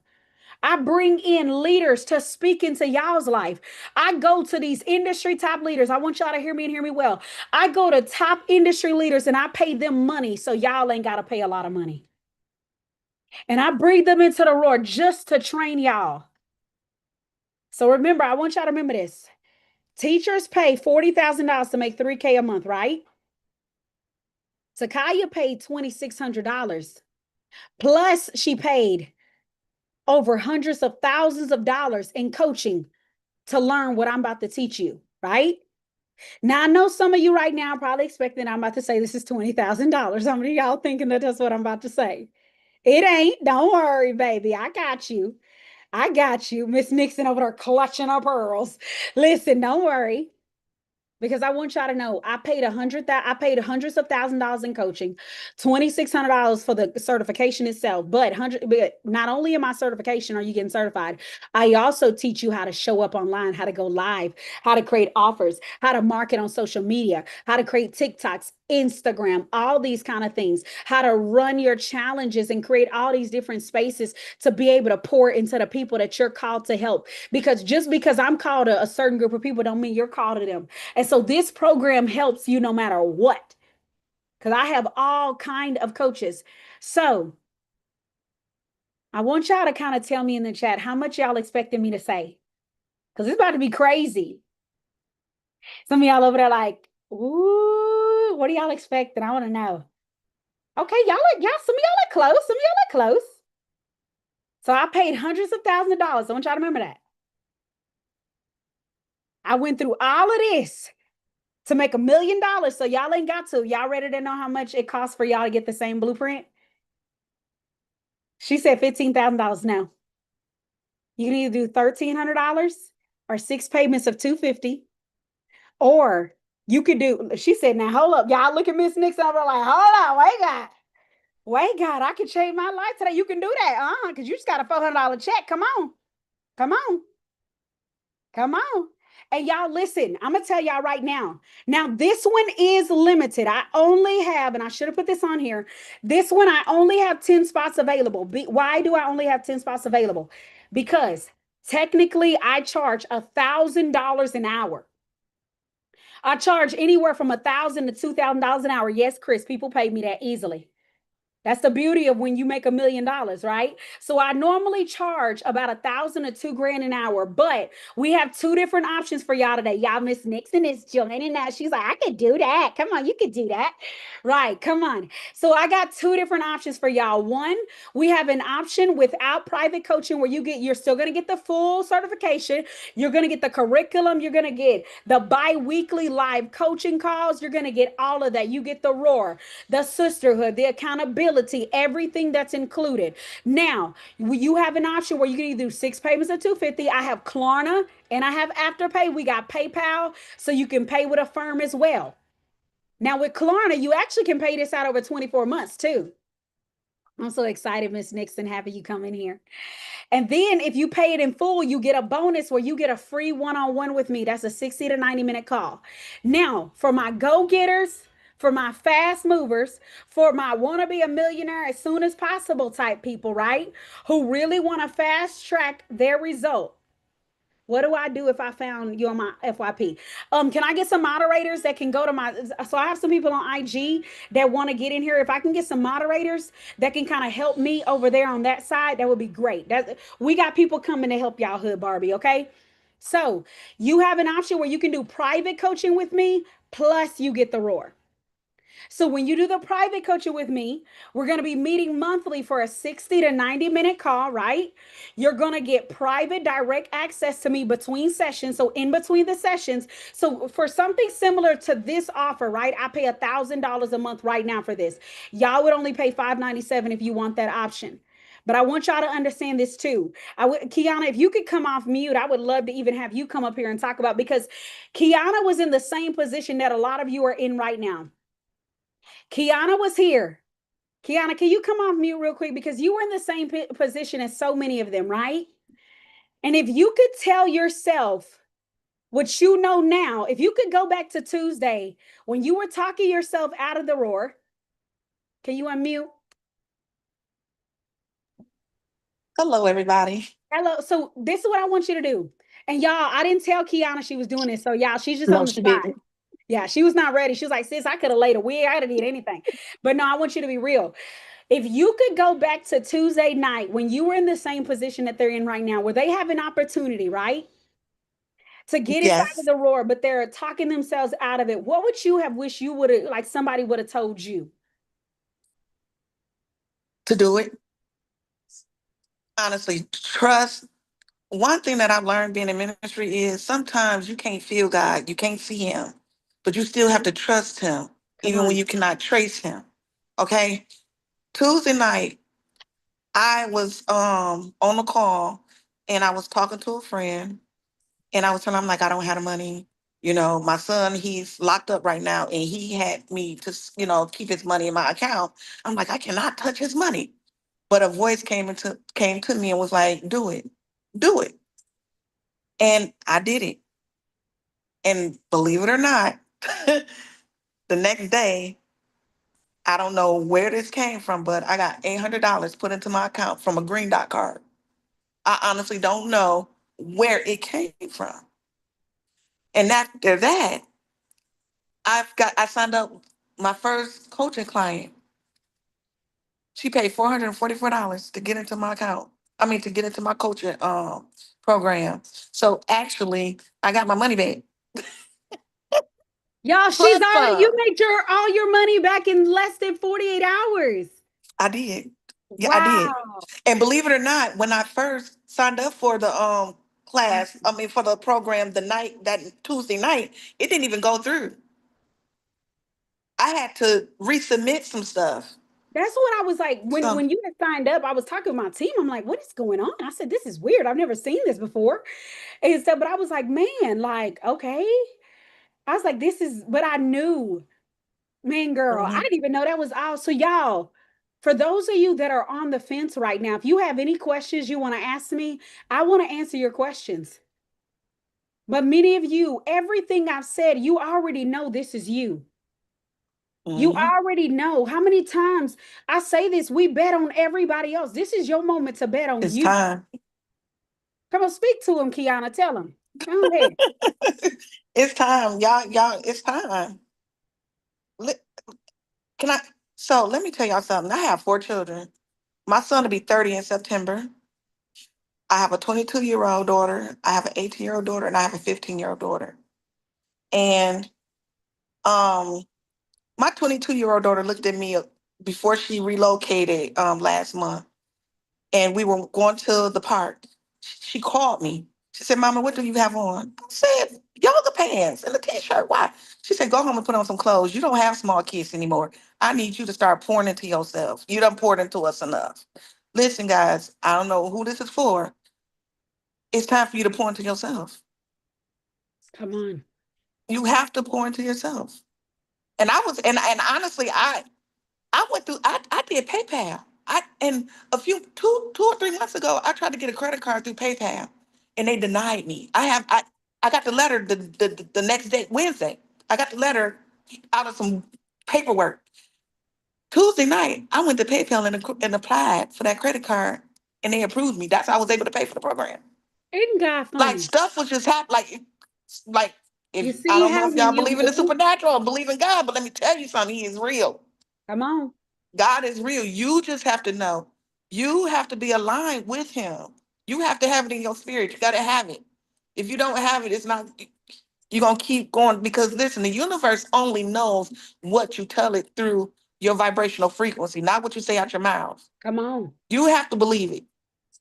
[SPEAKER 1] I bring in leaders to speak into y'all's life. I go to these industry top leaders. I want y'all to hear me and hear me well. I go to top industry leaders and I pay them money so y'all ain't got to pay a lot of money. And I bring them into the roar just to train y'all. So remember, I want y'all to remember this. Teachers pay $40,000 to make 3K a month, right? Takaya paid $2,600. Plus, she paid over hundreds of thousands of dollars in coaching to learn what I'm about to teach you, right? Now, I know some of you right now are probably expecting I'm about to say this is $20,000. How many of y'all thinking that that's what I'm about to say? It ain't. Don't worry, baby. I got you. I got you. Miss Nixon over there clutching her pearls. Listen, don't worry. Because I want y'all to know I paid hundreds of $1,000s in coaching, $2,600 for the certification itself. But not only in my certification are you getting certified, I also teach you how to show up online, how to go live, how to create offers, how to market on social media, how to create TikToks, Instagram, all these kind of things, how to run your challenges and create all these different spaces to be able to pour into the people that you're called to help. Because just because I'm called to a certain group of people don't mean you're called to them. And so this program helps you no matter what. Because I have all kind of coaches. So I want y'all to kind of tell me in the chat how much y'all expecting me to say. Because it's about to be crazy. Some of y'all over there like, ooh, what do y'all expecting? I want to know. Okay, some of y'all are close. Some of y'all are close. So I paid hundreds of thousands of dollars. I want y'all to remember that. I went through all of this to make $1,000,000. So y'all ain't got to. Y'all ready to know how much it costs for y'all to get the same blueprint? She said $15,000 now. You can either do $1,300 or 6 payments of $250, or you could do. She said, "Now hold up, y'all. Look at Miss Nixon over like, hold on, wait, God, I can change my life today. You can do that, because you just got a $400 check. Come on, come on, come on." And y'all, listen, I'm gonna tell y'all right now. Now, this one is limited. I only have, and I should have put this on here. This one, I only have 10 spots available. Why do I only have 10 spots available? Because technically, I charge $1,000 an hour. I charge anywhere from $1,000 to $2,000 an hour. Yes, Chris, people pay me that easily. That's the beauty of when you make $1 million, right? So I normally charge about 1,000 or 2 grand an hour, but we have two different options for y'all today. Y'all, Miss Nixon is joining now. She's like, I could do that. Come on, you could do that. Right, come on. So I got two different options for y'all. One, we have an option without private coaching where you're still gonna get the full certification. You're gonna get the curriculum, you're gonna get the bi-weekly live coaching calls, you're gonna get all of that. You get the roar, the sisterhood, the accountability, everything that's included. Now, you have an option where you can either do 6 payments of 250. I have Klarna and I have Afterpay. We got PayPal, so you can pay with a firm as well. Now, with Klarna, you actually can pay this out over 24 months too. I'm so excited, Miss Nixon, having you come in here. And then if you pay it in full, you get a bonus where you get a free one-on-one with me. That's a 60 to 90-minute call. Now, for my go-getters, for my fast movers, for my want to be a millionaire as soon as possible type people, right? Who really want to fast track their result. What do I do if I found you on my FYP? Can I get some moderators that can go to my? So I have some people on IG that want to get in here. If I can get some moderators that can kind of help me over there on that side, that would be great. That we got people coming to help y'all, Hood Barbie. Okay, so you have an option where you can do private coaching with me, plus you get the roar. So when you do the private coaching with me, we're going to be meeting monthly for a 60 to 90-minute call, right? You're going to get private direct access to me between sessions. So in between the sessions. So for something similar to this offer, right? I pay $1,000 a month right now for this. Y'all would only pay $597 if you want that option. But I want y'all to understand this too. Kiana, if you could come off mute, I would love to even have you come up here and talk about, because Kiana was in the same position that a lot of you are in right now. Kiana was here. Kiana, can you come off mute real quick? Because you were in the same position as so many of them, right? And if you could tell yourself what you know now, if you could go back to Tuesday when you were talking yourself out of the roar, can you unmute?
[SPEAKER 2] Hello, everybody.
[SPEAKER 1] Hello. So this is what I want you to do. And y'all, I didn't tell Kiana she was doing this. So y'all, she's just
[SPEAKER 2] No,
[SPEAKER 1] on the
[SPEAKER 2] she
[SPEAKER 1] spot.
[SPEAKER 2] didn't.
[SPEAKER 1] Yeah, she was not ready. She was like, sis, I could have laid a wig. I could have did anything. But no, I want you to be real. If you could go back to Tuesday night when you were in the same position that they're in right now, where they have an opportunity, right, to get inside of
[SPEAKER 2] Yes,
[SPEAKER 1] the roar, but they're talking themselves out of it, what would you have wished you would have, like somebody would have told you?
[SPEAKER 2] to do it. Honestly, trust. One thing that I've learned being in ministry is sometimes you can't feel God, you can't see Him, but you still have to trust Him,
[SPEAKER 1] Come
[SPEAKER 2] even when
[SPEAKER 1] on.
[SPEAKER 2] you cannot trace Him. Okay. Tuesday night, I was on the call and I was talking to a friend and I was telling him like I don't have the money. You know, my son, he's locked up right now, and he had me to, keep his money in my account. I'm like, I cannot touch his money. But a voice came to me and was like, do it, do it. And I did it. And believe it or not, the next day, I don't know where this came from, but I got $800 put into my account from a Green Dot card. I honestly don't know where it came from. And after that, I signed up my first coaching client. She paid $444 to get into my account. I mean, to get into my coaching program. So actually, I got my money back
[SPEAKER 1] Y'all, she's
[SPEAKER 2] plus
[SPEAKER 1] already, you
[SPEAKER 2] some.
[SPEAKER 1] made your all your money back in less than 48 hours.
[SPEAKER 2] I did. Yeah, I did.
[SPEAKER 1] Wow.
[SPEAKER 2] And believe it or not, when I first signed up for the class, I mean for the program, that Tuesday night, it didn't even go through. I had to resubmit some stuff.
[SPEAKER 1] That's what I was like when
[SPEAKER 2] So
[SPEAKER 1] you had signed up. I was talking with my team. I'm like, what is going on? I said, this is weird. I've never seen this before. And so, but I was like, man, like, okay. I was like, this is, but I knew, man, girl, I
[SPEAKER 2] mhm.
[SPEAKER 1] didn't even know that was all. So, y'all, for those of you that are on the fence right now, if you have any questions you want to ask me, I want to answer your questions. But many of you, everything I've said, you already know this is you. You
[SPEAKER 2] Mhm.
[SPEAKER 1] already know how many times I say this. We bet on everybody else. This is your moment to bet on
[SPEAKER 2] It's
[SPEAKER 1] you.
[SPEAKER 2] time.
[SPEAKER 1] Come on, speak to him, Kiana. Tell him. Go ahead.
[SPEAKER 2] It's time, y'all. It's time. Li- Can I? So let me tell y'all something. I have 4 children. My son will be 30 in September. I have a 22-year-old daughter. I have an 18-year-old daughter, and I have a 15-year-old daughter. And um, my 22-year-old daughter looked at me before she relocated last month, and we were going to the park. She called me. She said, "Mama, what do you have on?" I said, "Yoga pants and a t-shirt." Why? She said, "Go home and put on some clothes. You don't have small kids anymore. I need you to start pouring into yourself. You done poured into us enough." Listen, guys, I don't know who this is for. It's time for you to pour into yourself.
[SPEAKER 1] Come on.
[SPEAKER 2] You have to pour into yourself. And I was, and honestly, I went through, I did PayPal. And a few, 2 or 3 months ago, I tried to get a credit card through PayPal and they denied me. I got the letter the next day, Wednesday. I got the letter out of some paperwork. Tuesday night, I went to PayPal and applied for that credit card and they approved me. That's how I was able to pay for the program.
[SPEAKER 1] Isn't God
[SPEAKER 2] Like
[SPEAKER 1] funny?
[SPEAKER 2] stuff was just happening. Like
[SPEAKER 1] You
[SPEAKER 2] if I
[SPEAKER 1] see
[SPEAKER 2] don't know
[SPEAKER 1] how
[SPEAKER 2] if y'all
[SPEAKER 1] when you
[SPEAKER 2] believe in the
[SPEAKER 1] move,
[SPEAKER 2] supernatural or believe in God, but let me tell you something, he is real.
[SPEAKER 1] come on,
[SPEAKER 2] God is real. You just have to know. You have to be aligned with him. You have to have it in your spirit. You got to have it. If you don't have it, it's not, you're going to keep going because listen, the universe only knows what you tell it through your vibrational frequency, not what you say out your mouth.
[SPEAKER 1] come on.
[SPEAKER 2] You have to believe it.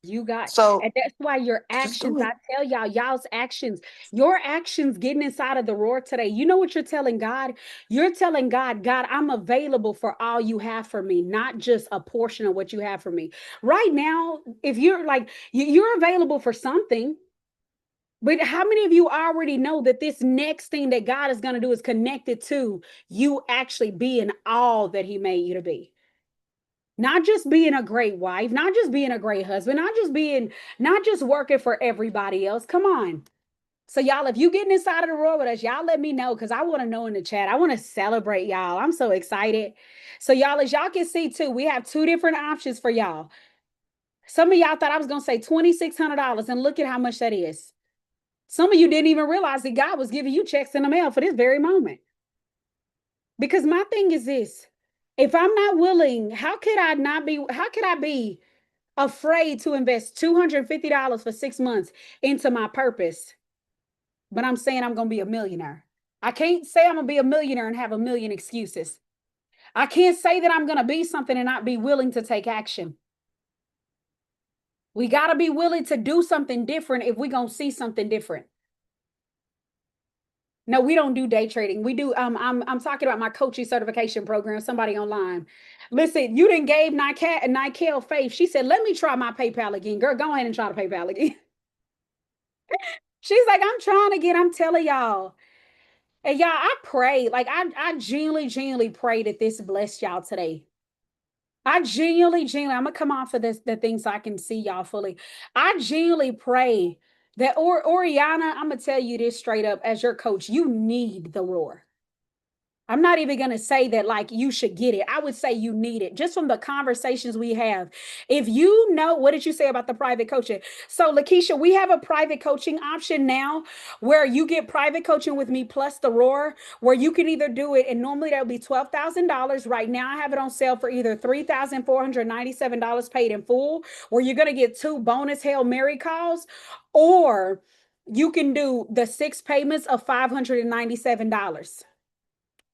[SPEAKER 1] You got,
[SPEAKER 2] So
[SPEAKER 1] and that's why your
[SPEAKER 2] just
[SPEAKER 1] actions,
[SPEAKER 2] do
[SPEAKER 1] I
[SPEAKER 2] it.
[SPEAKER 1] tell y'all, y'all's actions, your actions getting inside of the roar today. You know what you're telling God? You're telling God, God, I'm available for all you have for me, not just a portion of what you have for me. Right now, if you're like, you're available for something, but how many of you already know that this next thing that God is going to do is connected to you actually being all that He made you to be? Not just being a great wife, not just being a great husband, not just working for everybody else. Come on. So y'all, if you getting inside of the roar with us, y'all let me know because I want to know in the chat. I want to celebrate y'all. I'm so excited. So y'all, as y'all can see too, we have two different options for y'all. Some of y'all thought I was gonna say $2,600, and look at how much that is. Some of you didn't even realize that God was giving you checks in the mail for this very moment. Because my thing is this: if I'm not willing, how could I be afraid to invest $250 for 6 months into my purpose, but I'm saying I'm going to be a millionaire? I can't say I'm going to be a millionaire and have a million excuses. I can't say that I'm going to be something and not be willing to take action. We got to be willing to do something different if we're going to see something different. No, we don't do day trading. We do. I'm talking about my coaching certification program. Somebody online. Listen, you didn't gave Nikel faith. She said, "Let me try my PayPal again, girl. Go ahead and try the PayPal again." She's like, "I'm trying again. I'm telling y'all." And y'all, I pray, like I genuinely pray that this blessed y'all today. I genuinely, I'm gonna come off of this the things so I can see y'all fully. I genuinely pray that Oriana, I'm gonna tell you this straight up as your coach, you need the roar. I'm not even going to say that like you should get it. I would say you need it just from the conversations we have. If you know, what did you say about the private coaching? So, Lakeisha, we have a private coaching option now where you get private coaching with me plus the roar, where you can either do it, and normally that would be $12,000. Right now, I have it on sale for either $3,497 paid in full, where you're going to get 2 bonus Hail Mary calls, or you can do the 6 payments of $597.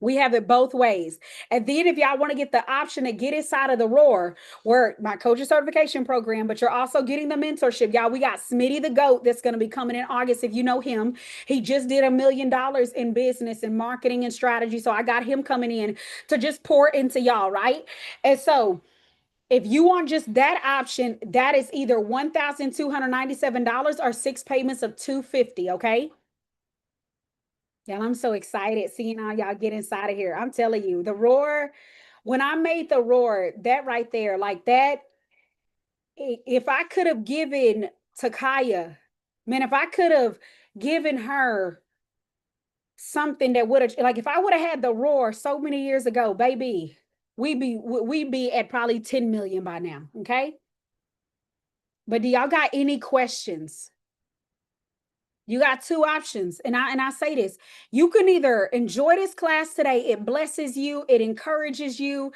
[SPEAKER 1] We have it both ways. And then if y'all want to get the option to get inside of the roar, where my coaching certification program, but you're also getting the mentorship. Y'all, we got Smitty the GOAT that's going to be coming in August. If you know him, he just did $1 million in business and marketing and strategy. So I got him coming in to just pour into y'all, right? And so if you want just that option, that is either $1,297 or 6 payments of $250. Okay. Y'all, I'm so excited seeing how y'all get inside of here. I'm telling you, the roar, when I made the roar, that right there, like that, if I could have given Takaya, man, if I could have given her something that would have, like, if I would have had the roar so many years ago, baby, we'd be at probably 10 million by now. Okay. But do y'all got any questions? You got two options. And I say this, you can either enjoy this class today, it blesses you, it encourages you,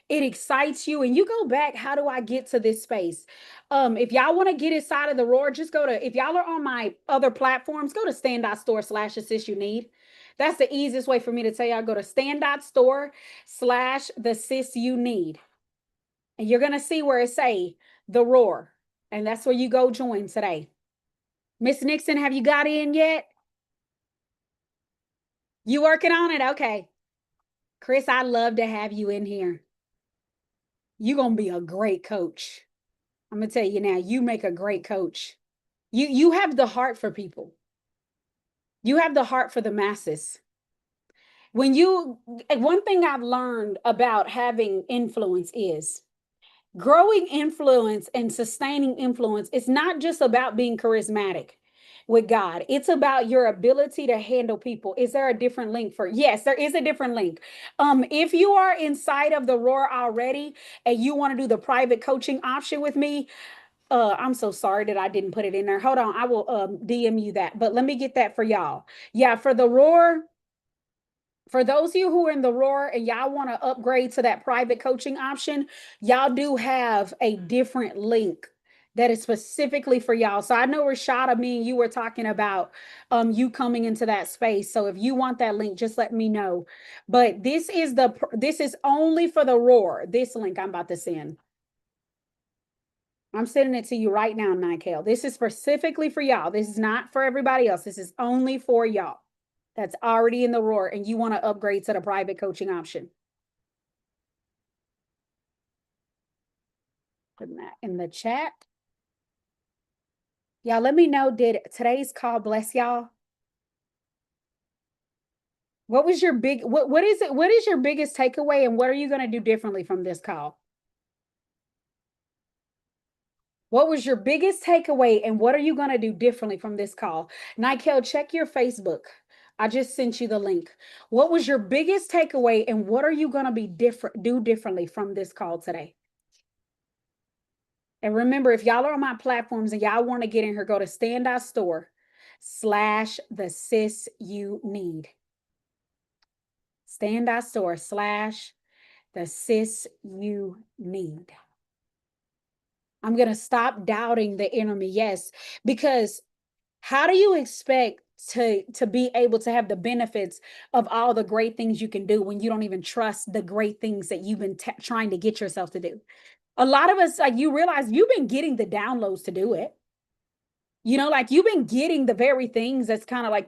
[SPEAKER 1] it excites you, and you go back, how do I get to this space? If y'all want to get inside of the roar, just go to, if y'all are on my other platforms, go to stand.store/assist you need. That's the easiest way for me to tell y'all. Go to stand.store/the you need. And you're gonna see where it say the roar. And that's where you go join today. Miss Nixon, have you got in yet? You working on it? Okay. Chris, I'd love to have you in here. You're going to be a great coach. I'm going to tell you now, you make a great coach. You have the heart for people. You have the heart for the masses. One thing I've learned about having influence is growing influence and sustaining influence. It's not just about being charismatic with God. It's about your ability to handle people. Is there a different link for? Yes, there is a different link. If you are inside of the roar already and you want to do the private coaching option with me, I'm so sorry that I didn't put it in there. Hold on, I will DM you that. But let me get that for y'all. Yeah, for the roar. For those of you who are in the roar and y'all want to upgrade to that private coaching option, y'all do have a different link that is specifically for y'all. So I know Rashada, me and you were talking about you coming into that space. So if you want that link, just let me know. But this is only for the roar. This link I'm about to send. I'm sending it to you right now, Nikel. This is specifically for y'all. This is not for everybody else. This is only for y'all that's already in the roar and you want to upgrade to the private coaching option. Putting that in the chat. Y'all, let me know, did today's call bless y'all? What was your what is your biggest takeaway and what are you going to do differently from this call? What was your biggest takeaway and what are you going to do differently from this call? Nikel, check your Facebook. I just sent you the link. What was your biggest takeaway and what are you going to do differently from this call today? And remember, if y'all are on my platforms and y'all want to get in here, go to stand.store/the you need. Stand.store/the you need. I'm going to stop doubting the enemy. Yes, because how do you expect to be able to have the benefits of all the great things you can do when you don't even trust the great things that you've been trying to get yourself to do? A lot of us, like, you realize you've been getting the downloads to do it. You know, like you've been getting the very things that's kind of like